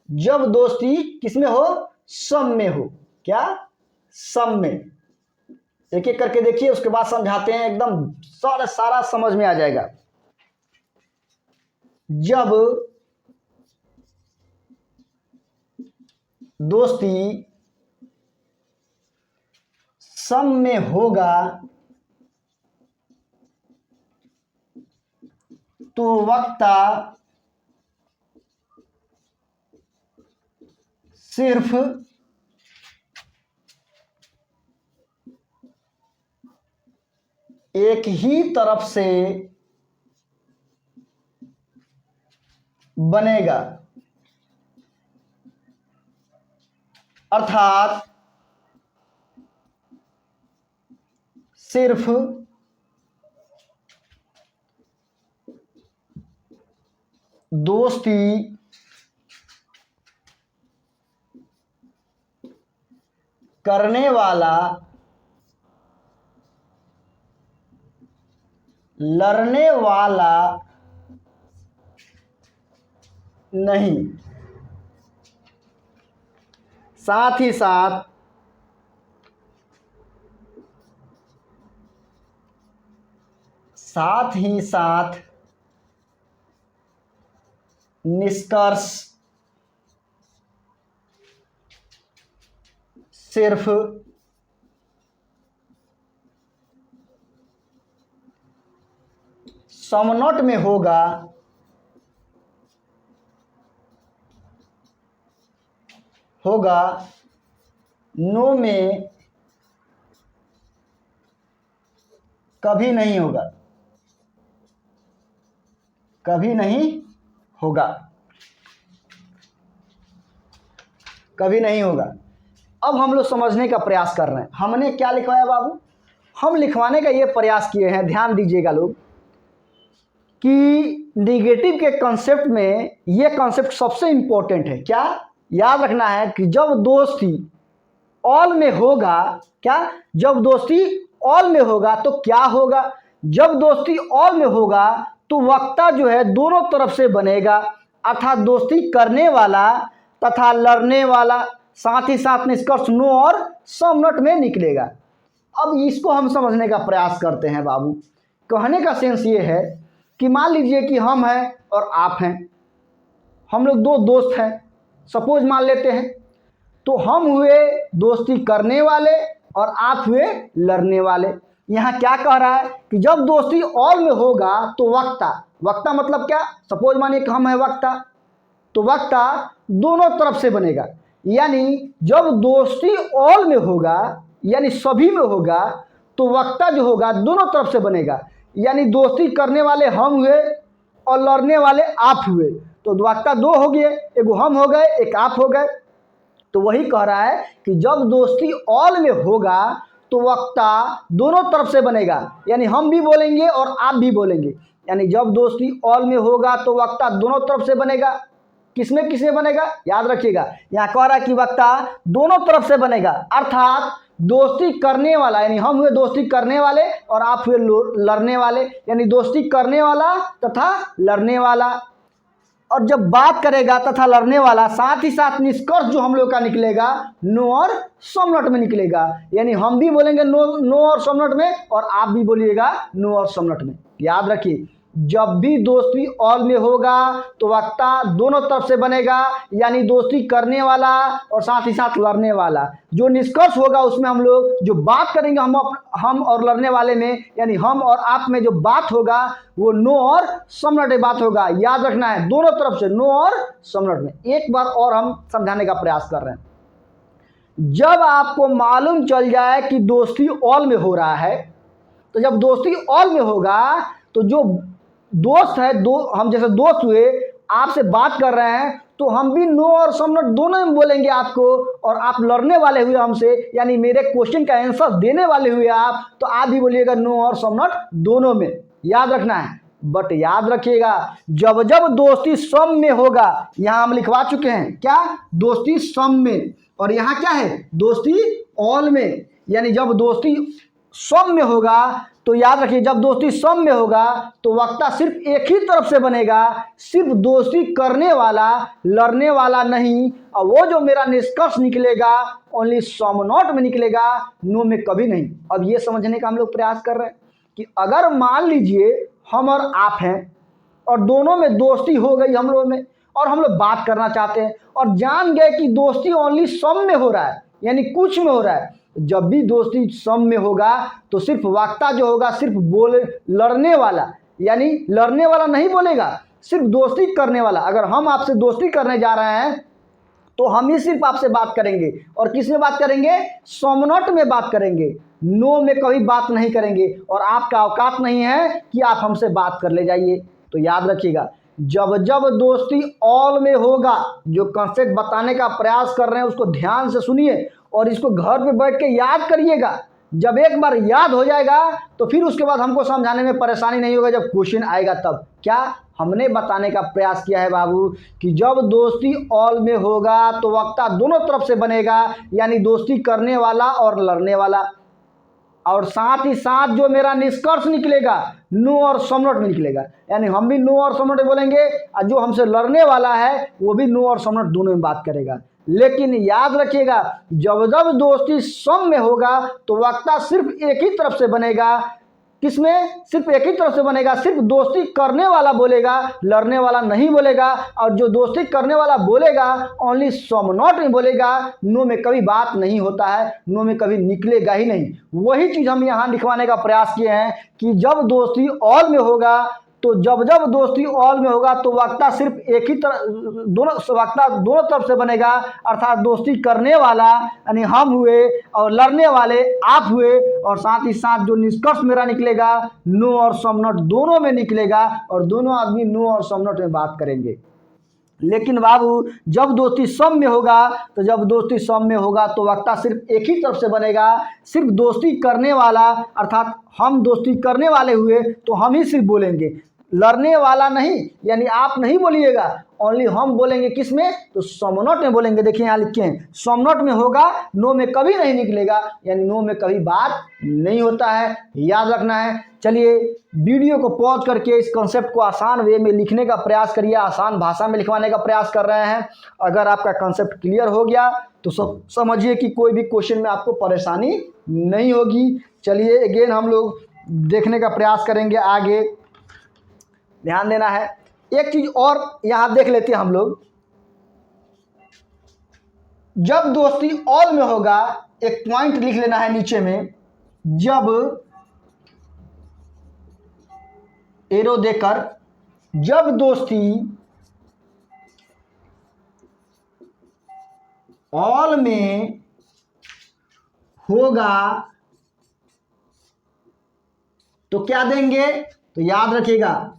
S1: जब दोस्ती किसमें हो, सम में हो। क्या, सम में। एक एक करके देखिए, उसके बाद समझाते हैं, एकदम सारा समझ में आ जाएगा। जब दोस्ती सम में होगा तो वक्ता सिर्फ एक ही तरफ से बनेगा, अर्थात सिर्फ दोस्ती करने वाला लड़ने वाला नहीं, साथ ही साथ निष्कर्ष सिर्फ समनोट में होगा, नो में कभी नहीं होगा, कभी नहीं होगा। अब हम लोग समझने का प्रयास कर रहे हैं। हमने क्या लिखवाया बाबू, हम लिखवाने का ये प्रयास किए हैं, ध्यान दीजिएगा लोग, कि निगेटिव के कंसेप्ट में ये कंसेप्ट सबसे इम्पोर्टेंट है। क्या याद रखना है कि जब दोस्ती ऑल में होगा, क्या जब दोस्ती ऑल में होगा तो क्या होगा, जब दोस्ती ऑल में होगा तो वक्ता जो है दोनों तरफ से बनेगा, अर्थात दोस्ती करने वाला तथा लड़ने वाला, साथ ही साथ निष्कर्ष नो और सम नॉट में निकलेगा। अब इसको हम समझने का प्रयास करते हैं बाबू। कहने का सेंस ये है कि मान लीजिए कि हम हैं और आप हैं, हम लोग दो दोस्त हैं, सपोज मान लेते हैं। तो हम हुए दोस्ती करने वाले और आप हुए लड़ने वाले। यहाँ क्या कह रहा है कि जब दोस्ती ऑल में होगा तो वक्ता, वक्ता मतलब क्या, सपोज मानिए कि हम हैं वक्ता, तो वक्ता दोनों तरफ से बनेगा। यानी जब दोस्ती ऑल में होगा यानी सभी में होगा तो वक्ता जो होगा दोनों तरफ से बनेगा। यानी दोस्ती करने वाले हम हुए और लड़ने वाले आप हुए, तो वक्ता दो हो गए, एक हम हो गए एक आप हो गए। तो वही कह रहा है कि जब दोस्ती ऑल में होगा तो वक्ता दोनों तरफ से बनेगा, यानी हम भी बोलेंगे और आप भी बोलेंगे। यानी जब दोस्ती ऑल में होगा तो वक्ता दोनों तरफ से बनेगा। किसमें किसमें बनेगा, याद रखिएगा, यहाँ कह रहा है कि वक्ता दोनों तरफ से बनेगा, अर्थात दोस्ती करने वाला, यानी हम हुए दोस्ती करने वाले और आप हुए लड़ने वाले, यानी दोस्ती करने वाला तथा लड़ने वाला। और जब बात करेगा तथा लड़ने वाला, साथ ही साथ निष्कर्ष जो हम लोग का निकलेगा नो और सम नॉट में निकलेगा। यानी हम भी बोलेंगे नो और सम नॉट में और आप भी बोलिएगा नो और सम नॉट में। याद रखिए, जब भी दोस्ती ऑल में होगा तो वक्ता दोनों तरफ से बनेगा, यानी दोस्ती करने वाला और साथ ही साथ लड़ने वाला। जो निष्कर्ष होगा उसमें हम लोग जो बात करेंगे हम और लड़ने वाले में, यानी हम और आप में जो बात होगा वो नो और सम नॉट में बात होगा। याद रखना है, दोनों तरफ से नो और सम नॉट में। एक बार और हम समझाने का प्रयास कर रहे हैं। जब आपको मालूम चल जाए कि दोस्ती ऑल में हो रहा है, तो जब दोस्ती ऑल में होगा तो जो दोस्त है, हम जैसे दोस्त हुए आपसे बात कर रहे हैं तो हम भी नो और सम नॉट दोनों में बोलेंगे आपको, और आप लड़ने वाले हुए हमसे, यानी मेरे क्वेश्चन का आंसर देने वाले हुए आप, तो आप भी बोलिएगा नो और सम नॉट दोनों में। याद रखना है। बट याद रखिएगा, जब जब दोस्ती सम में होगा, यहाँ हम लिखवा चुके हैं क्या, दोस्ती सम में, और यहाँ क्या है, दोस्ती ऑल में। यानी जब दोस्ती सम में होगा तो याद रखिए, जब दोस्ती सम में होगा तो वक्ता सिर्फ एक ही तरफ से बनेगा, सिर्फ दोस्ती करने वाला, लड़ने वाला नहीं। और वो जो मेरा निष्कर्ष निकलेगा ओनली सम नॉट में निकलेगा, नो में कभी नहीं। अब ये समझने का हम लोग प्रयास कर रहे हैं कि अगर मान लीजिए हम और आप हैं और दोनों में दोस्ती हो गई हम लोग में, और हम लोग बात करना चाहते हैं और जान गए कि दोस्ती ओनली सम में हो रहा है, यानी कुछ में हो रहा है। जब भी दोस्ती सम में होगा तो सिर्फ वक्ता जो होगा सिर्फ बोले लड़ने वाला, यानी लड़ने वाला नहीं बोलेगा, सिर्फ दोस्ती करने वाला। अगर हम आपसे दोस्ती करने जा रहे हैं तो हम ही सिर्फ आपसे बात करेंगे, और किस में बात करेंगे, सम नॉट में बात करेंगे, नो में कभी बात नहीं करेंगे। और आपका औकात नहीं है कि आप हमसे बात कर ले जाइए। तो याद रखिएगा, जब जब दोस्ती ऑल में होगा, जो कॉन्सेप्ट बताने का प्रयास कर रहे हैं उसको ध्यान से सुनिए और इसको घर पे बैठ के याद करिएगा। जब एक बार याद हो जाएगा तो फिर उसके बाद हमको समझाने में परेशानी नहीं होगा, जब क्वेश्चन आएगा तब। क्या हमने बताने का प्रयास किया है बाबू कि जब दोस्ती ऑल में होगा तो वक्ता दोनों तरफ से बनेगा, यानी दोस्ती करने वाला और लड़ने वाला, और साथ ही साथ जो मेरा निष्कर्ष निकलेगा नो और सम नॉट में निकलेगा। यानी हम भी नो और सम नॉट में बोलेंगे और जो हमसे लड़ने वाला है वो भी नो और सम नॉट दोनों में बात करेगा। लेकिन याद रखिएगा, जब जब दोस्ती सम में होगा तो वक्ता सिर्फ एक ही तरफ से बनेगा। किसमें, सिर्फ एक ही तरफ से बनेगा, सिर्फ दोस्ती करने वाला बोलेगा, लड़ने वाला नहीं बोलेगा। और जो दोस्ती करने वाला बोलेगा ओनली सम नॉट में बोलेगा, नो में कभी बात नहीं होता है, नो में कभी निकलेगा ही नहीं। वही चीज़ हम यहाँ लिखवाने का प्रयास किए हैं कि जब दोस्ती ऑल में होगा तो जब जब दोस्ती ऑल में होगा तो वक्ता सिर्फ एक ही तरफ, वक्ता दोनों तरफ से बनेगा, अर्थात दोस्ती करने वाला यानी हम हुए और लड़ने वाले आप हुए, और साथ ही साथ जो निष्कर्ष मेरा निकलेगा नो और सम नॉट दोनों में निकलेगा, और दोनों आदमी नो और सम नॉट में बात करेंगे। लेकिन बाबू जब दोस्ती सम में होगा, तो जब दोस्ती सम में होगा तो वक्ता सिर्फ एक ही तरफ से बनेगा। सिर्फ दोस्ती करने वाला, अर्थात हम दोस्ती करने वाले हुए तो हम ही सिर्फ बोलेंगे, लड़ने वाला नहीं, यानी आप नहीं बोलिएगा, ओनली हम बोलेंगे। किस में? तो समनोट में बोलेंगे। देखिए यहाँ लिखे हैं समनोट में होगा, नो में कभी नहीं निकलेगा, यानी नो में कभी बात नहीं होता है, याद रखना है। चलिए वीडियो को पॉज करके इस कॉन्सेप्ट को आसान वे में लिखने का प्रयास करिए, आसान भाषा में लिखवाने का प्रयास कर रहे हैं। अगर आपका कॉन्सेप्ट क्लियर हो गया तो समझिए कि कोई भी क्वेश्चन में आपको परेशानी नहीं होगी। चलिए अगेन हम लोग देखने का प्रयास करेंगे आगे, ध्यान देना है। एक चीज और यहां देख लेते हैं हम लोग, जब दोस्ती ऑल में होगा, एक पॉइंट लिख लेना है नीचे में, जब एरो देकर, जब दोस्ती ऑल में होगा तो क्या देंगे? तो याद रखिएगा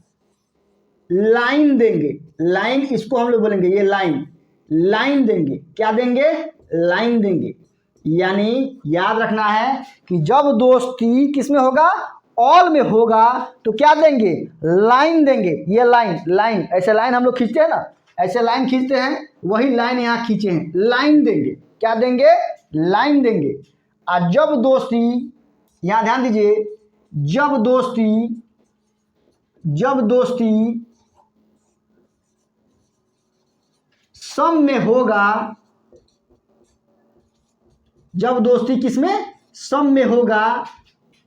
S1: लाइन देंगे। लाइन, इसको हम लोग बोलेंगे ये लाइन, लाइन देंगे। क्या देंगे? लाइन देंगे। यानी याद रखना है कि जब दोस्ती किस में होगा? ऑल में होगा तो क्या देंगे? लाइन देंगे। ये लाइन, लाइन ऐसे लाइन हम लोग खींचते हैं ना, ऐसे लाइन खींचते हैं, वही लाइन यहाँ खींचे हैं, लाइन देंगे। क्या देंगे? लाइन देंगे। और जब दोस्ती, यहाँ ध्यान दीजिए, जब दोस्ती सम में होगा, जब दोस्ती किसमें? सम में होगा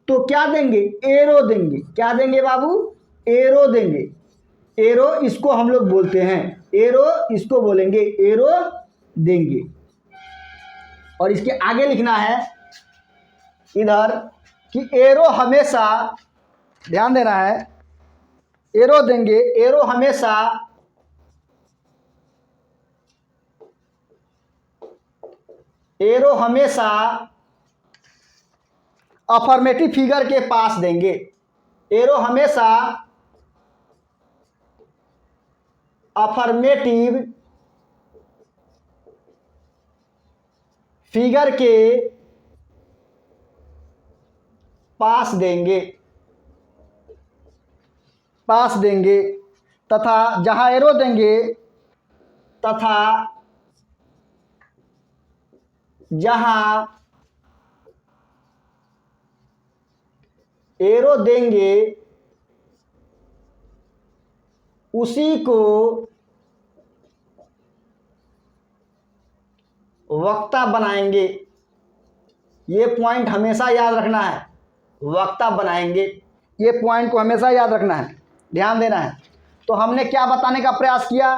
S1: तो क्या देंगे? एरो देंगे। क्या देंगे बाबू? एरो देंगे। एरो इसको हम लोग बोलते हैं, एरो इसको बोलेंगे, एरो देंगे। और इसके आगे लिखना है इधर कि एरो हमेशा, ध्यान देना है, एरो देंगे। एरो हमेशा अफर्मेटिव फिगर के पास देंगे। एरो हमेशा अफर्मेटिव फिगर के पास देंगे तथा जहां एरो देंगे, तथा जहां एरो देंगे उसी को वक्ता बनाएंगे। ये पॉइंट हमेशा याद रखना है, वक्ता बनाएंगे। ये पॉइंट को हमेशा याद रखना है, ध्यान देना है। तो हमने क्या बताने का प्रयास किया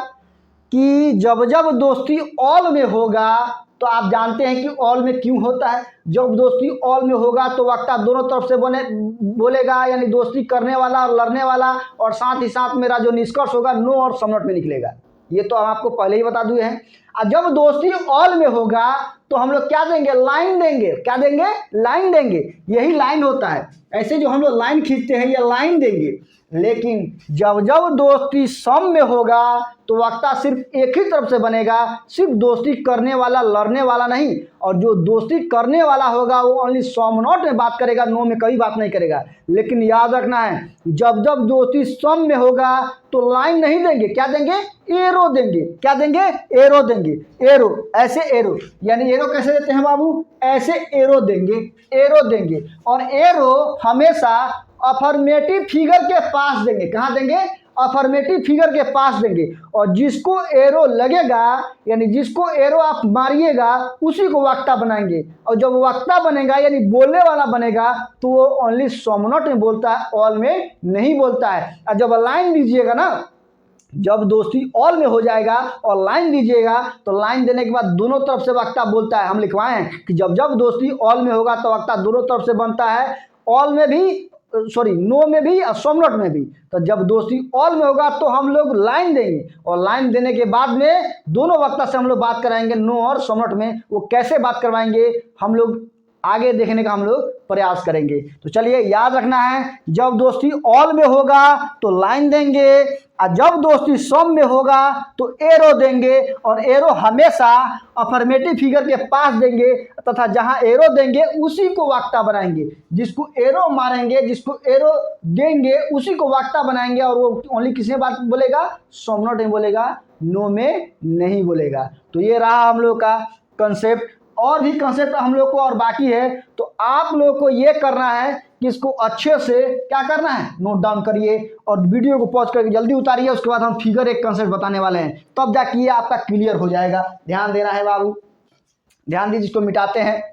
S1: कि जब जब दोस्ती ऑल में होगा, तो आप जानते हैं कि ऑल में क्यों होता है। जब दोस्ती ऑल में होगा तो वक्ता दोनों तरफ से बोलेगा, यानी दोस्ती करने वाला और लड़ने वाला, और साथ ही साथ मेरा जो निष्कर्ष होगा नो और समनोट में निकलेगा। ये तो हम आपको पहले ही बता दिए हैं। और जब दोस्ती ऑल में होगा तो हम लोग क्या देंगे? लाइन देंगे। क्या देंगे? लाइन देंगे। यही लाइन होता है, ऐसे जो हम लोग लाइन खींचते हैं ये लाइन देंगे। लेकिन जब जब दोस्ती सम में होगा तो वक्ता सिर्फ एक ही तरफ से बनेगा, सिर्फ दोस्ती करने वाला, लड़ने वाला नहीं। और जो दोस्ती करने वाला होगा वो ओनली समनोट में बात करेगा, नो में कभी बात नहीं करेगा। लेकिन याद रखना है, जब जब दोस्ती सम में होगा तो लाइन नहीं देंगे। क्या देंगे? एरो देंगे। क्या देंगे? एरो देंगे। एरो, ऐसे एरो, यानी एरो कैसे देते हैं बाबू? ऐसे एरो देंगे, एरो देंगे। और एरो हमेशा अफर्मेटिव फिगर के पास देंगे। कहाँ देंगे? अफर्मेटिव फिगर के पास देंगे। और जिसको एरो लगेगा, यानी जिसको एरो आप मारिएगा, उसी को वक्ता बनाएंगे। और जब वक्ता बनेगा यानी बोलने वाला बनेगा तो वो ओनली समनोट में बोलता है, ऑल में नहीं बोलता है। और जब लाइन दीजिएगा ना, जब दोस्ती ऑल में हो जाएगा और लाइन दीजिएगा तो लाइन देने के बाद दोनों तरफ से वक्ता बोलता है। हम लिखवाए हैं कि जब जब दोस्ती ऑल में होगा तो वक्ता दोनों तरफ से बनता है, ऑल में भी, सॉरी नो में भी और समनोट में भी। तो जब दोस्ती ऑल में होगा तो हम लोग लाइन देंगे, और लाइन देने के बाद में दोनों वक्ता से हम लोग बात कराएंगे, नो और समनोट में। वो कैसे बात करवाएंगे हम लोग आगे देखने का हम लोग प्रयास करेंगे। तो चलिए याद रखना है, जब दोस्ती ऑल में होगा तो लाइन देंगे, और जब दोस्ती सम में होगा तो एरो देंगे, और एरो हमेशा अफर्मेटिव फिगर के पास देंगे, तथा जहां एरो देंगे उसी को वाक्ता बनाएंगे। जिसको एरो मारेंगे, जिसको एरो देंगे उसी को वाक्ता बनाएंगे, और वो ओनली किसमें बात बोलेगा? सम नॉट में बोलेगा, नो में नहीं बोलेगा। तो ये रहा हम लोग का कंसेप्ट। और भी कंसेप्ट हम लोग को और बाकी है, तो आप लोगों को ये करना है कि इसको अच्छे से क्या करना है, नोट डाउन करिए और वीडियो को पॉज करके जल्दी उतारिए। उसके बाद हम फिगर एक कंसेप्ट बताने वाले हैं, तब जाके ये आपका क्लियर हो जाएगा। ध्यान देना है बाबू, ध्यान दीजिए। इसको मिटाते हैं,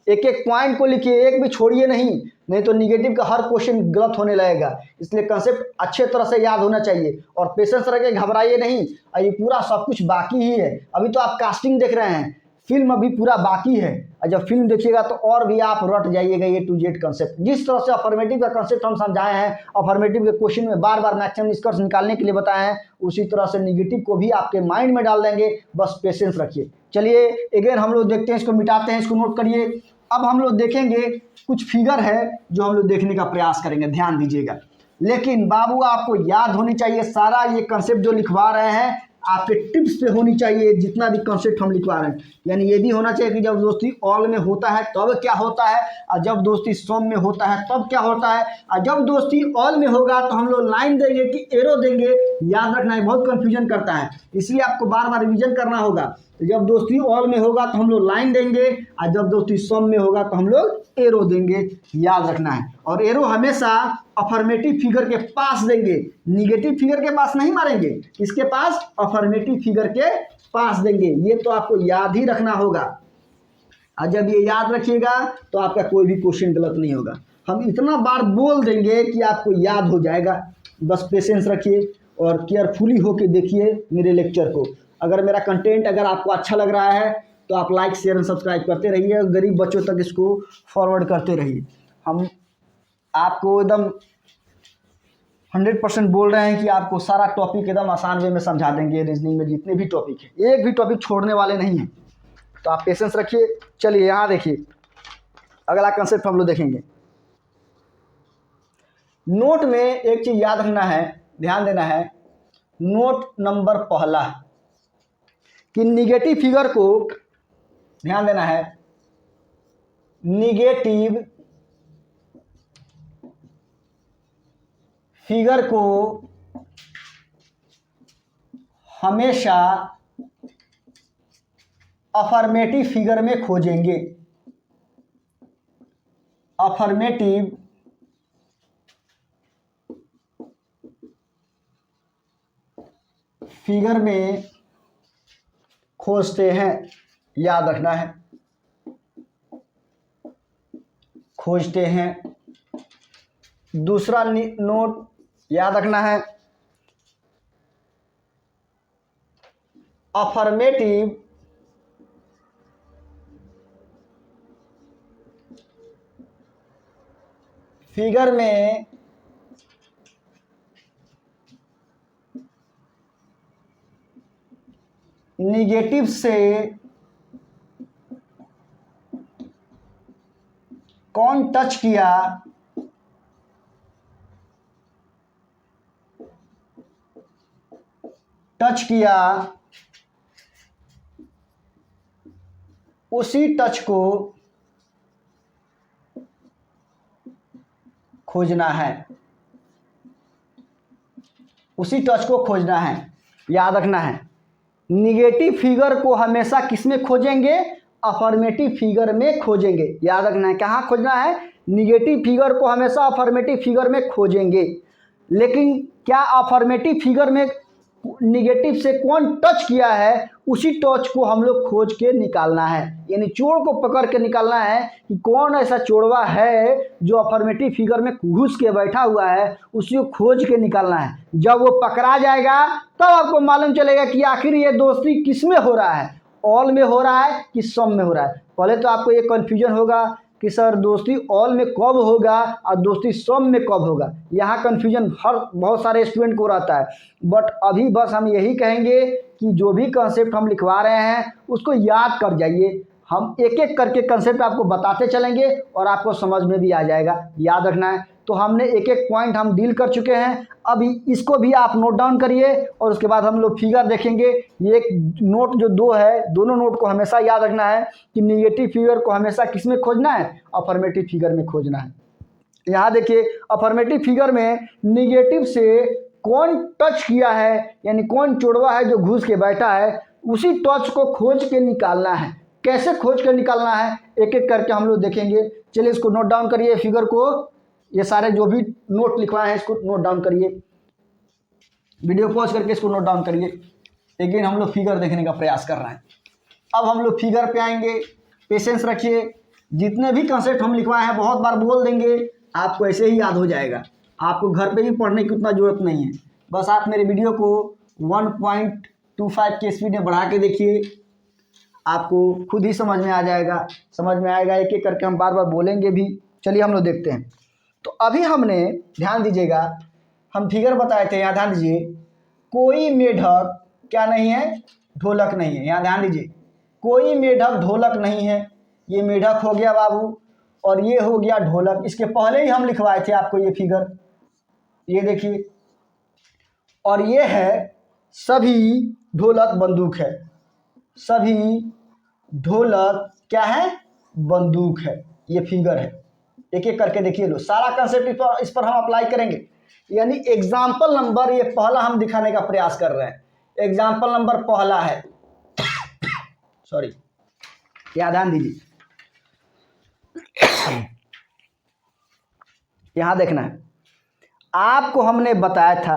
S1: एक एक पॉइंट को लिखिए, एक भी छोड़िए नहीं तो निगेटिव का हर क्वेश्चन गलत होने लगेगा। इसलिए कंसेप्ट अच्छे तरह से याद होना चाहिए, और पेशेंस रख के घबराइए नहीं। ये पूरा सब कुछ बाकी ही है। अभी तो आप कास्टिंग देख रहे हैं, फिल्म अभी पूरा बाकी है, और जब फिल्म देखिएगा तो और भी आप रट जाइएगा ये टू जेड कंसेप्ट। जिस तरह से अफर्मेटिव का कंसेप्ट हम समझाए हैं, अफर्मेटिव के क्वेश्चन में बार बार मैक्सिमम निष्कर्ष निकालने के लिए बताए हैं, उसी तरह से निगेटिव को भी आपके माइंड में डाल देंगे। बस पेशेंस रखिए। चलिए अगेन हम लोग देखते हैं, इसको मिटाते हैं, इसको नोट करिए। अब हम लोग देखेंगे कुछ फिगर है जो हम लोग देखने का प्रयास करेंगे, ध्यान दीजिएगा। लेकिन बाबू आपको याद होनी चाहिए सारा ये कंसेप्ट जो लिखवा रहे हैं आपके टिप्स पे होनी चाहिए। जितना भी कंसेप्ट हम लिखवा रहे हैं, यानी ये भी होना चाहिए कि जब दोस्ती ऑल में होता है तब क्या होता है, और जब दोस्ती सम में होता है तब क्या होता है, और जब दोस्ती ऑल में होगा तो हम लोग लाइन देंगे कि एरो देंगे। याद रखना है, बहुत कंफ्यूजन करता है, इसलिए आपको बार बार रिविजन करना होगा। जब दोस्ती ऑल में होगा तो हम लोग लाइन देंगे, और जब दोस्ती सम में होगा तो हम लोग एरो देंगे। याद रखना है, और एरो हमेशा अफर्मेटिव फिगर के पास देंगे, निगेटिव फिगर के पास नहीं मारेंगे। इसके पास अफर्मेटिव फिगर के पास देंगे। ये तो आपको याद ही रखना होगा, और जब ये याद रखिएगा तो आपका कोई भी क्वेश्चन गलत नहीं होगा। हम इतना बार बोल देंगे कि आपको याद हो जाएगा। बस पेशेंस रखिए और केयरफुली होके देखिए मेरे लेक्चर को। अगर मेरा कंटेंट अगर आपको अच्छा लग रहा है तो आप लाइक शेयर एंड सब्सक्राइब करते रहिए, और गरीब बच्चों तक इसको फॉरवर्ड करते रहिए। हम आपको एकदम 100% बोल रहे हैं कि आपको सारा टॉपिक एकदम आसान वे में समझा देंगे। रीजनिंग में जितने भी टॉपिक है, एक भी टॉपिक छोड़ने वाले नहीं हैं। तो आप पेशेंस रखिए। चलिए यहाँ देखिए, अगला कंसेप्ट हम लोग देखेंगे। नोट में एक चीज़ याद रखना है, ध्यान देना है। नोट नंबर पहला कि निगेटिव फिगर को ध्यान देना है। निगेटिव फिगर को हमेशा अफर्मेटिव फिगर में खोजेंगे। अफर्मेटिव फिगर में खोजते हैं। याद रखना है, खोजते हैं। दूसरा नोट याद रखना है, अफर्मेटिव फिगर में निगेटिव से कौन टच किया, उसी टच को खोजना है। उसी टच को खोजना है। याद रखना है, निगेटिव फिगर को हमेशा किस में खोजेंगे? अफर्मेटिव फिगर में खोजेंगे। याद रखना है, कहाँ खोजना है? निगेटिव फिगर को हमेशा अफर्मेटिव फिगर में खोजेंगे। लेकिन क्या अफर्मेटिव फिगर में निगेटिव से कौन टच किया है, उसी टच को हम लोग खोज के निकालना है। यानी चोर को पकड़ के निकालना है कि कौन ऐसा चोरवा है जो अफर्मेटिव फिगर में घुस के बैठा हुआ है, उसी को खोज के निकालना है। जब वो पकड़ा जाएगा तब आपको मालूम चलेगा कि आखिर ये दोस्ती किस में हो रहा है, ऑल में हो रहा है कि सम में हो रहा है। पहले तो आपको ये कन्फ्यूजन होगा कि सर दोस्ती ऑल में कब होगा और दोस्ती सम में कब होगा। यहाँ कन्फ्यूजन बहुत सारे स्टूडेंट को रहता है। बट अभी बस हम यही कहेंगे कि जो भी कंसेप्ट हम लिखवा रहे हैं उसको याद कर जाइए। हम एक एक करके कंसेप्ट आपको बताते चलेंगे और आपको समझ में भी आ जाएगा। याद रखना है। तो हमने एक एक पॉइंट हम डील कर चुके हैं। अब इसको भी आप नोट डाउन करिए और उसके बाद हम लोग फिगर देखेंगे। ये एक नोट जो दो है, दोनों नोट को हमेशा याद रखना है कि निगेटिव फिगर को हमेशा किस में खोजना है, अफर्मेटिव फिगर में खोजना है। यहाँ देखिए अफर्मेटिव फिगर में निगेटिव से कौन टच किया है, यानी कौन जुड़वा है जो घुस के बैठा है, उसी टच को खोज के निकालना है। कैसे खोज कर निकालना है एक एक करके हम लोग देखेंगे। चलिए इसको नोट डाउन करिए, फिगर को, ये सारे जो भी नोट लिखवाए हैं इसको नोट डाउन करिए, वीडियो पॉज करके इसको नोट डाउन करिए। लेकिन हम लोग फिगर देखने का प्रयास कर रहे हैं। अब हम लोग फिगर पे आएंगे, पेशेंस रखिए। जितने भी कंसेप्ट हम लिखवाए हैं बहुत बार बोल देंगे, आपको ऐसे ही याद हो जाएगा। आपको घर पे भी पढ़ने की उतना ज़रूरत नहीं है। बस आप मेरे वीडियो को 1.25 के स्पीड में बढ़ा के देखिए, आपको खुद ही समझ में आ जाएगा। समझ में आएगा, एक एक करके हम बार बार बोलेंगे भी। चलिए हम लोग देखते हैं। तो अभी हमने, ध्यान दीजिएगा, हम फिगर बताए थे, यहाँ ध्यान दीजिए, कोई मेढक क्या नहीं है, ढोलक नहीं है। यहाँ ध्यान दीजिए, कोई मेढक ढोलक नहीं है। ये मेढक हो गया बाबू और ये हो गया ढोलक। इसके पहले ही हम लिखवाए थे आपको ये फिगर, ये देखिए। और ये है सभी ढोलक बंदूक है, सभी ढोलक क्या है, बंदूक है। ये फिगर है। एक एक करके देखिए लो, सारा कंसेप्ट इस पर हम अप्लाई करेंगे। यानी एग्जाम्पल नंबर ये पहला हम दिखाने का प्रयास कर रहे हैं। एग्जाम्पल नंबर पहला है सॉरी, क्या ध्यान दीजिए, यहां देखना है। आपको हमने बताया था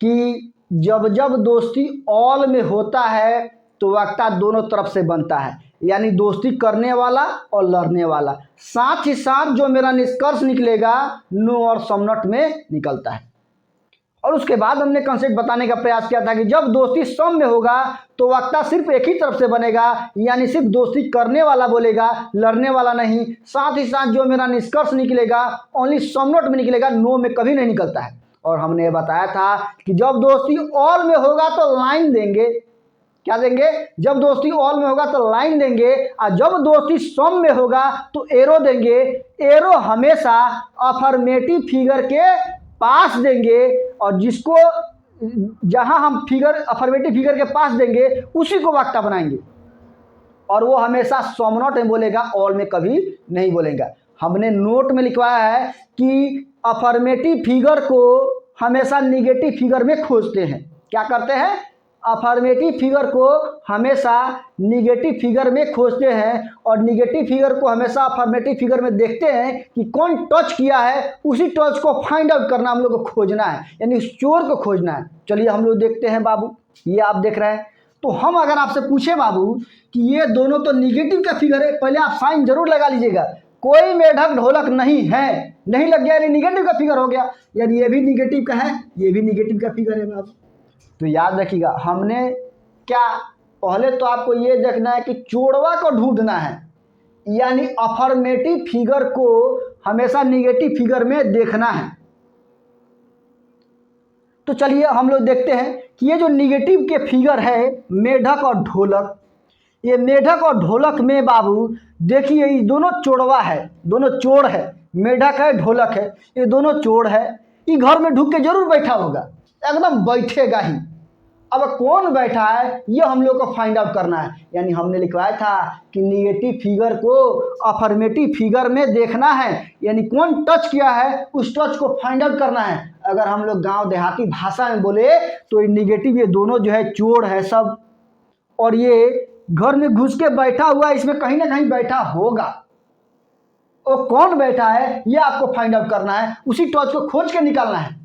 S1: कि जब जब दोस्ती ऑल में होता है तो वक्ता दोनों तरफ से बनता है, यानी दोस्ती करने वाला और लड़ने वाला। साथ ही साथ जो मेरा निष्कर्ष निकलेगा नो और समनॉट में निकलता है। और उसके बाद हमने कंसेप्ट बताने का प्रयास किया था कि जब दोस्ती सम में होगा तो वक्ता सिर्फ एक ही तरफ से बनेगा, यानी सिर्फ दोस्ती करने वाला बोलेगा, लड़ने वाला नहीं। साथ ही साथ जो मेरा निष्कर्ष निकलेगा ओनली समनॉट में निकलेगा, नो में कभी नहीं निकलता है। और हमने बताया था कि जब दोस्ती ऑल में होगा तो लाइन देंगे, क्या देंगे, जब दोस्ती ऑल में होगा तो लाइन देंगे, और जब दोस्ती सम में होगा तो एरो देंगे। एरो हमेशा अफर्मेटिव फिगर के पास देंगे, और जिसको जहां हम फिगर अफर्मेटिव फिगर के पास देंगे उसी को वक्ता बनाएंगे, और वो हमेशा समनॉट में बोलेगा, ऑल में कभी नहीं बोलेगा। हमने नोट में लिखवाया है कि अफर्मेटिव फिगर को हमेशा निगेटिव फिगर में खोजते हैं। क्या करते हैं, अफर्मेटिव फिगर को हमेशा निगेटिव फिगर में खोजते हैं, और निगेटिव फिगर को हमेशा अफर्मेटिव फिगर में देखते हैं कि कौन टच किया है, उसी टच को फाइंड आउट करना हम लोग को खोजना है, यानी उस चोर को खोजना है। चलिए हम लोग देखते हैं बाबू, ये आप देख रहे हैं। तो हम अगर आपसे पूछे बाबू कि ये दोनों तो निगेटिव का फिगर है, पहले आप साइन जरूर लगा लीजिएगा। कोई मेढक ढोलक नहीं है, नहीं लग गया यानी निगेटिव का फिगर हो गया, यानी ये भी निगेटिव का है, ये भी निगेटिव का फिगर है बाबू। तो याद रखिएगा, हमने क्या, पहले तो आपको ये देखना है कि जोड़वा को ढूंढना है, यानी अफर्मेटिव फिगर को हमेशा निगेटिव फिगर में देखना है। तो चलिए हम लोग देखते हैं कि ये जो निगेटिव के फिगर है मेढक और ढोलक, ये मेढक और ढोलक में बाबू देखिए ये दोनों चोड़वा है, दोनों चोर है, मेढक है ढोलक है, ये दोनों चोर है। ये घर में ढुक के जरूर बैठा होगा, एकदम बैठेगा ही। अब कौन बैठा है ये हम लोग को फाइंड आउट करना है, यानी हमने लिखवाया था कि निगेटिव फिगर को अफर्मेटिव फिगर में देखना है, यानी कौन टच किया है उस टच को फाइंड आउट करना है। अगर हम लोग गांव देहाती भाषा में बोले तो ये निगेटिव, ये दोनों जो है चोर है सब, और ये घर में घुस के बैठा हुआ है, इसमें कहीं ना कहीं बैठा होगा। वो कौन बैठा है ये आपको फाइंड आउट करना है, उसी टच को खोज के निकालना है।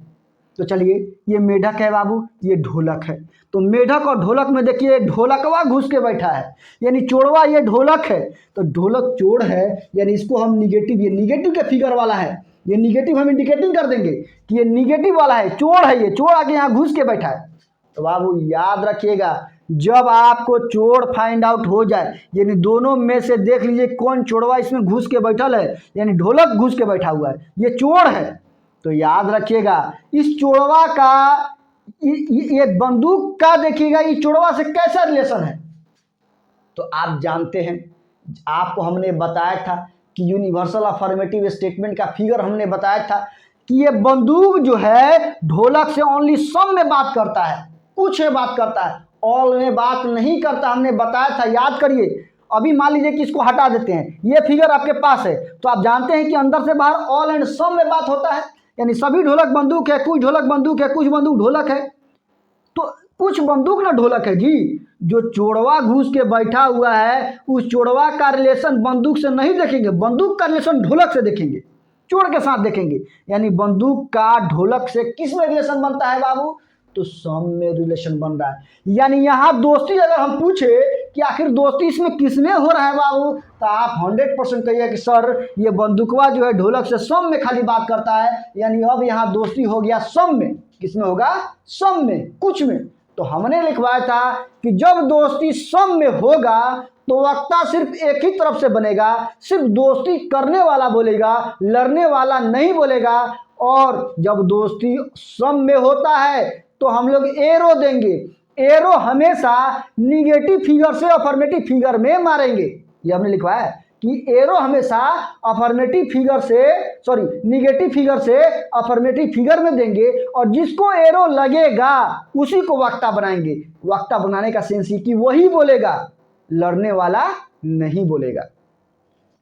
S1: तो चलिए ये मेढक है बाबू, ये ढोलक है। तो मेढक और ढोलक में देखिए ढोलकवा घुस के बैठा है, यानी चोरवा ये ढोलक है। तो ढोलक चोर है, यानी इसको हम निगेटिव, ये निगेटिव के फिगर वाला है, ये निगेटिव हम इंडिकेटिंग कर देंगे कि ये निगेटिव वाला है, चोर है, ये चोर आके यहाँ घुस के बैठा है। तो बाबू याद रखिएगा, जब आपको चोर फाइंड आउट हो जाए, यानी दोनों में से देख लीजिए कौन चोरवा इसमें घुस के बैठल है, यानी ढोलक घुस के बैठा हुआ है, ये चोर है। तो याद रखिएगा इस चोरवा का ये बंदूक का देखिएगा ये चोरवा से कैसा रिलेशन है। तो आप जानते हैं आपको हमने बताया था कि यूनिवर्सल अफर्मेटिव स्टेटमेंट का फिगर हमने बताया था कि ये बंदूक जो है ढोलक से ओनली सम में बात करता है, कुछ में बात करता है, ऑल में बात नहीं करता। हमने बताया था, याद करिए। अभी मान लीजिए कि इसको हटा देते हैं, ये फिगर आपके पास है, तो आप जानते हैं कि अंदर से बाहर ऑल एंड सम में बात होता है, यानी सभी ढोलक बंदूक है, कुछ ढोलक बंदूक है, कुछ बंदूक ढोलक है। तो कुछ बंदूक ना ढोलक है जी। जो चोरवा घुस के बैठा हुआ है उस चोरवा का रिलेशन बंदूक से नहीं देखेंगे, बंदूक का रिलेशन ढोलक से देखेंगे, चोर के साथ देखेंगे। यानी बंदूक का ढोलक से किस में रिलेशन बनता है बाबू? तो सम में रिलेशन बन रहा है। यानी यहाँ दोस्ती अगर हम पूछे कि आखिर दोस्ती इसमें किसमें हो रहा है बाबू, तो आप 100% कहिए कि सर ये बंदूकवा जो है ढोलक से सम में खाली बात करता है। यानी अब यहाँ दोस्ती हो गया सम में। किसमें होगा? सम में, कुछ में। तो हमने लिखवाया था कि जब दोस्ती सम में होगा तो वक्ता सिर्फ एक ही तरफ से बनेगा, सिर्फ दोस्ती करने वाला बोलेगा, लड़ने वाला नहीं बोलेगा। और जब दोस्ती सम में होता है तो हम लोग एरो देंगे। एरो हमेशा निगेटिव फिगर से अफर्मेटिव फिगर में मारेंगे। ये हमने लिखवाया है कि एरो हमेशा अफर्मेटिव फिगर से, सॉरी, निगेटिव फिगर से अफर्मेटिव फिगर में देंगे, और जिसको एरो लगेगा उसी को वक्ता बनाएंगे। वक्ता बनाने का सेंस कि वही बोलेगा, लड़ने वाला नहीं बोलेगा।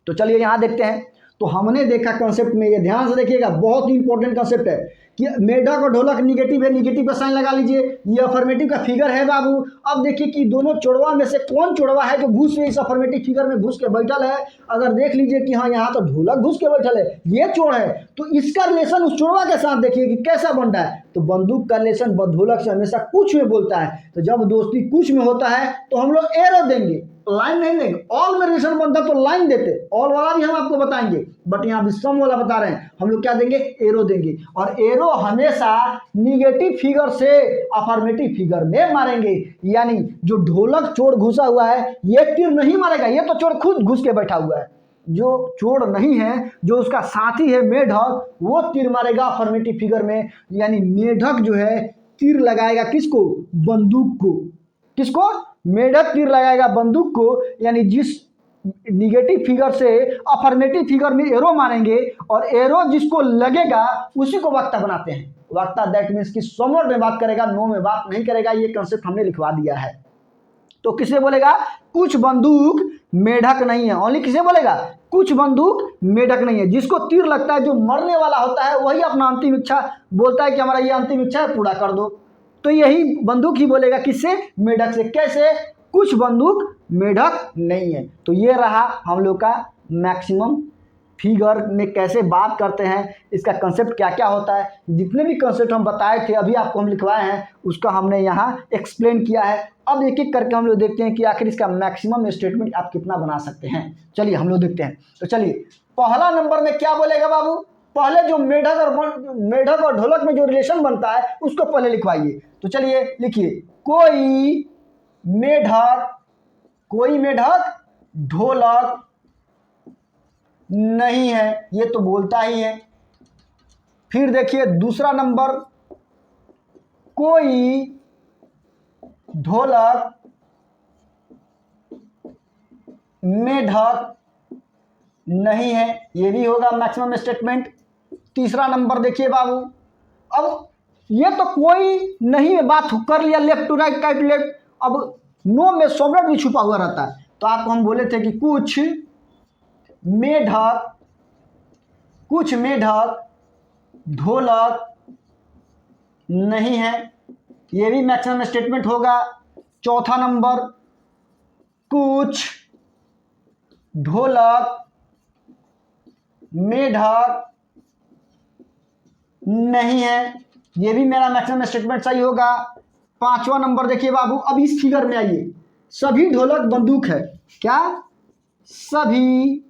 S1: तो चलिए यहां देखते हैं। तो हमने देखा कंसेप्ट में, ये ध्यान से देखिएगा, बहुत ही इंपॉर्टेंट कंसेप्ट है कि मेढक और ढोलक निगेटिव है, निगेटिव का साइन लगा लीजिए। ये अफर्मेटिव का फिगर है बाबू। अब देखिए कि दोनों चोरवा में से कौन चोरवा है जो घुस के इस अफर्मेटिव फिगर में घुस के बैठल है। अगर देख लीजिए कि हाँ यहाँ तो ढोलक घुस के बैठल है, ये चोर है, तो इसका रिलेशन उस चोरवा के साथ देखिए कि कैसा बन रहा है। तो बंदूक का रिलेशन ढोलक से हमेशा कुछ में बोलता है। तो जब दोस्ती कुछ में होता है तो हम लोग एरो देंगे, लाइन नहीं देंगे। ऑल में रिलेशन बनता तो लाइन देते, ऑल वाला भी हम आपको बताएंगे, बट यहाँ भी सम वाला बता रहे हैं। हम लोग क्या देंगे? एरो देंगे। और एरो हमेशा निगेटिव फिगर से अफर्मेटिव फिगर में मारेंगे। यानी जो ढोलक चोर घुसा हुआ है ये तीर नहीं मारेगा, ये तो चोर खुद घुस के बैठा हुआ है। जो चोर नहीं है, जो उसका साथी है मेढक, वो तीर मारेगा अफर्मेटिव फिगर में। यानी मेढक जो है तीर लगाएगा किसको? बंदूक को। किसको? मेढक तीर लगाएगा बंदूक को। यानी जिस निगेटिव फिगर से अफर्मेटिव फिगर में एरो मारेंगे, और एरो जिसको लगेगा उसी को वक्ता बनाते हैं। वक्ता दैट मीन्स कि समर में बात करेगा, नो में बात नहीं करेगा। ये कंसेप्ट हमने लिखवा दिया है। तो किसे बोलेगा? कुछ बंदूक मेढक नहीं है। ओनली किसे बोलेगा? कुछ बंदूक मेढक नहीं है। जिसको तीर लगता है, जो मरने वाला होता है, वही अपना अंतिम इच्छा बोलता है कि हमारा ये अंतिम इच्छा है, पूरा कर दो। तो यही बंदूक ही बोलेगा। किससे? मेढक से। कैसे? कुछ बंदूक मेढक नहीं है। तो ये रहा हम लोग का मैक्सिमम फिगर में कैसे बात करते हैं, इसका कंसेप्ट क्या क्या होता है। जितने भी कंसेप्ट हम बताए थे अभी आपको हम लिखवाए हैं, उसका हमने यहाँ एक्सप्लेन किया है। अब एक एक करके हम लोग देखते हैं कि आखिर इसका मैक्सिमम स्टेटमेंट आप कितना बना सकते हैं। चलिए हम लोग देखते हैं। तो चलिए पहला नंबर में क्या बोलेगा बाबू? पहले जो मेढक और ढोलक में जो रिलेशन बनता है उसको पहले लिखवाइए। तो चलिए लिखिए, कोई मेढक ढोलक नहीं है, ये तो बोलता ही है। फिर देखिए दूसरा नंबर, कोई ढोलक मेढक नहीं है, ये भी होगा मैक्सिमम स्टेटमेंट। तीसरा नंबर देखिए बाबू, अब ये तो कोई नहीं है, बात कर लिया left to right, right to left. अब नो में सॉफ्टवेयर भी छुपा हुआ रहता है। तो आपको हम बोले थे कि कुछ मेढक ढोलक नहीं है, ये भी मैक्सिमम स्टेटमेंट होगा। चौथा नंबर, कुछ ढोलक मेढक नहीं है, ये भी मेरा मैक्सिमम स्टेटमेंट सही होगा। पांचवा नंबर देखिए बाबू, अब इस फिगर में आइए, सभी ढोलक बंदूक है। क्या? सभी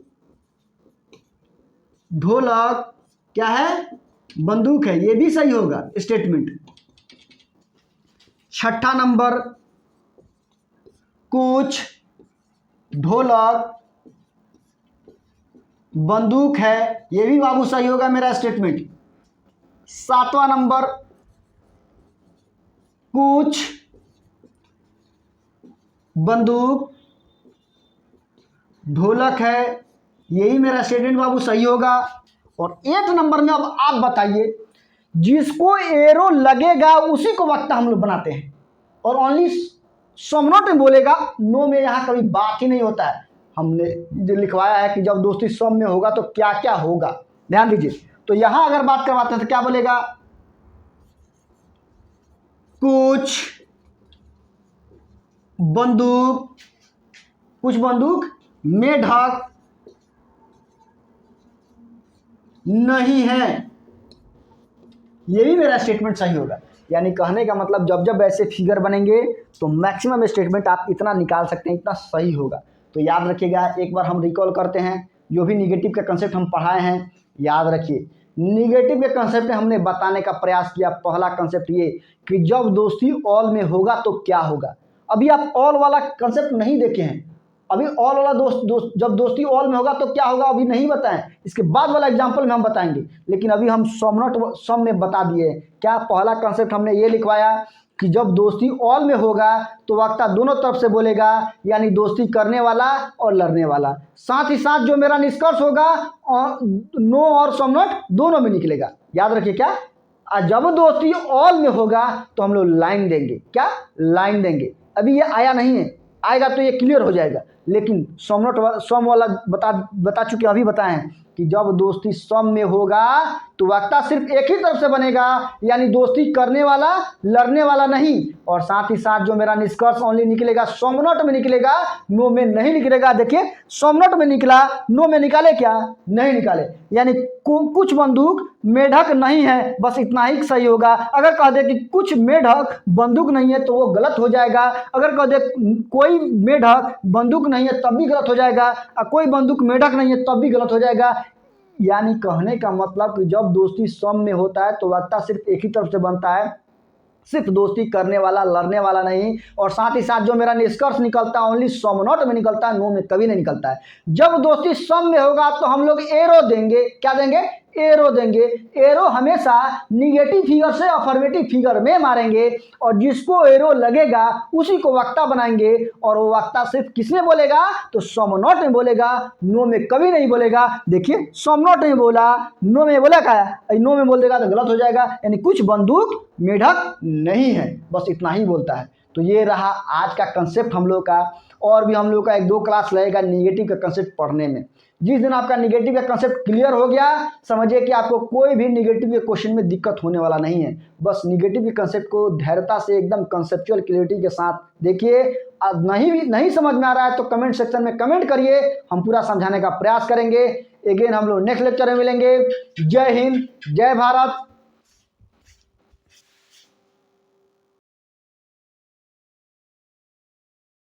S1: ढोलक क्या है? बंदूक है, ये भी सही होगा स्टेटमेंट। छठा नंबर, कुछ ढोलक बंदूक है, ये भी बाबू सही होगा मेरा स्टेटमेंट। सातवां नंबर, कुछ बंदूक ढोलक है। यही मेरा स्टेटमेंट बाबू सही होगा। और 8 नंबर में अब आप बताइए, जिसको एरो लगेगा उसी को वक्ता हम लोग बनाते हैं, और ओनली सम नॉट में बोलेगा, नो में यहाँ कभी बात ही नहीं होता है। हमने जो लिखवाया है कि जब दोस्ती सम में होगा तो क्या क्या होगा, ध्यान दीजिए। तो यहाँ अगर बात करवाते हैं तो क्या बोलेगा, कुछ बंदूक मेढक नहीं है। ये भी मेरा स्टेटमेंट सही होगा। यानी कहने का मतलब जब जब ऐसे फिगर बनेंगे तो मैक्सिमम स्टेटमेंट आप इतना निकाल सकते हैं, इतना सही होगा। तो याद रखिएगा, एक बार हम रिकॉल करते हैं जो भी निगेटिव का कंसेप्ट हम पढ़ाए हैं। याद रखिए, निगेटिव के कंसेप्ट हमने बताने का प्रयास किया। पहला कंसेप्ट ये कि जब दोस्ती ऑल में होगा तो क्या होगा। अभी आप ऑल वाला कंसेप्ट नहीं देखे हैं, अभी ऑल वाला जब दोस्ती ऑल में होगा तो क्या होगा अभी नहीं बताएं, इसके बाद वाला एग्जांपल में हम बताएंगे। लेकिन अभी हम सम में बता दिए। क्या पहला कंसेप्ट हमने ये लिखवाया कि जब दोस्ती ऑल में होगा तो वक्ता दोनों तरफ से बोलेगा, यानी दोस्ती करने वाला और लड़ने वाला। साथ ही साथ जो मेरा निष्कर्ष होगा नो और सम नॉट दोनों में निकलेगा। याद रखिए क्या, जब दोस्ती ऑल में होगा तो हम लोग लाइन देंगे। क्या लाइन देंगे, अभी ये आया नहीं है, आएगा तो ये क्लियर हो जाएगा। लेकिन सम वाला बता चुके, अभी बताए हैं कि जब दोस्ती सम में होगा तो वक्ता सिर्फ एक ही तरफ से बनेगा, यानी दोस्ती करने वाला लड़ने वाला नहीं। और साथ ही साथ जो मेरा निष्कर्ष ओनली निकलेगा सम नॉट में निकलेगा, नो में नहीं निकलेगा। देखिए सम नॉट में निकला, नो में निकाले क्या, नहीं निकाले। यानी कुछ बंदूक मेढक नहीं है, बस इतना ही सही होगा। अगर कह दे कि कुछ मेढक बंदूक नहीं है तो वो गलत हो जाएगा। अगर कह दे कोई मेढक बंदूक नहीं है तब भी गलत हो जाएगा, और कोई बंदूक मेढक नहीं है तब भी गलत हो जाएगा। यानी कहने का मतलब कि जब दोस्ती सम में होता है तो वक्ता सिर्फ एक ही तरफ से बनता है, सिर्फ दोस्ती करने वाला लड़ने वाला नहीं। और साथ ही साथ जो मेरा निष्कर्ष निकलता है ओनली सम नॉट में निकलता है, नो में कभी नहीं निकलता है। जब दोस्ती सम में होगा तो हम लोग एरो देंगे। क्या देंगे, एरो देंगे। एरो हमेशा निगेटिव फिगर से अफर्मेटिव फिगर में मारेंगे, और जिसको एरो लगेगा उसी को वक्ता बनाएंगे। और वो वक्ता सिर्फ किसमें बोलेगा, तो सम नॉट में बोलेगा, नो में कभी नहीं बोलेगा। देखिए सम नॉट में बोला, नो में बोला क्या, नो में बोल देगा तो गलत हो जाएगा। यानी कुछ बंदूक मेढक नहीं है, बस इतना ही बोलता है। तो ये रहा आज का कंसेप्ट हम लोग का। और भी हम लोग का 1-2 क्लास लगेगा निगेटिव का कंसेप्ट पढ़ने में। जिस दिन आपका निगेटिव का कंसेप्ट क्लियर हो गया, समझिए कि आपको कोई भी निगेटिव के क्वेश्चन में दिक्कत होने वाला नहीं है। बस निगेटिव के कंसेप्ट को धैर्यता से एकदम कंसेप्चुअल क्लियरिटी के साथ देखिए। अब नहीं समझ में आ रहा है तो कमेंट सेक्शन में कमेंट करिए, हम पूरा समझाने का प्रयास करेंगे। अगेन हम लोग नेक्स्ट लेक्चर में मिलेंगे। जय हिंद, जय भारत।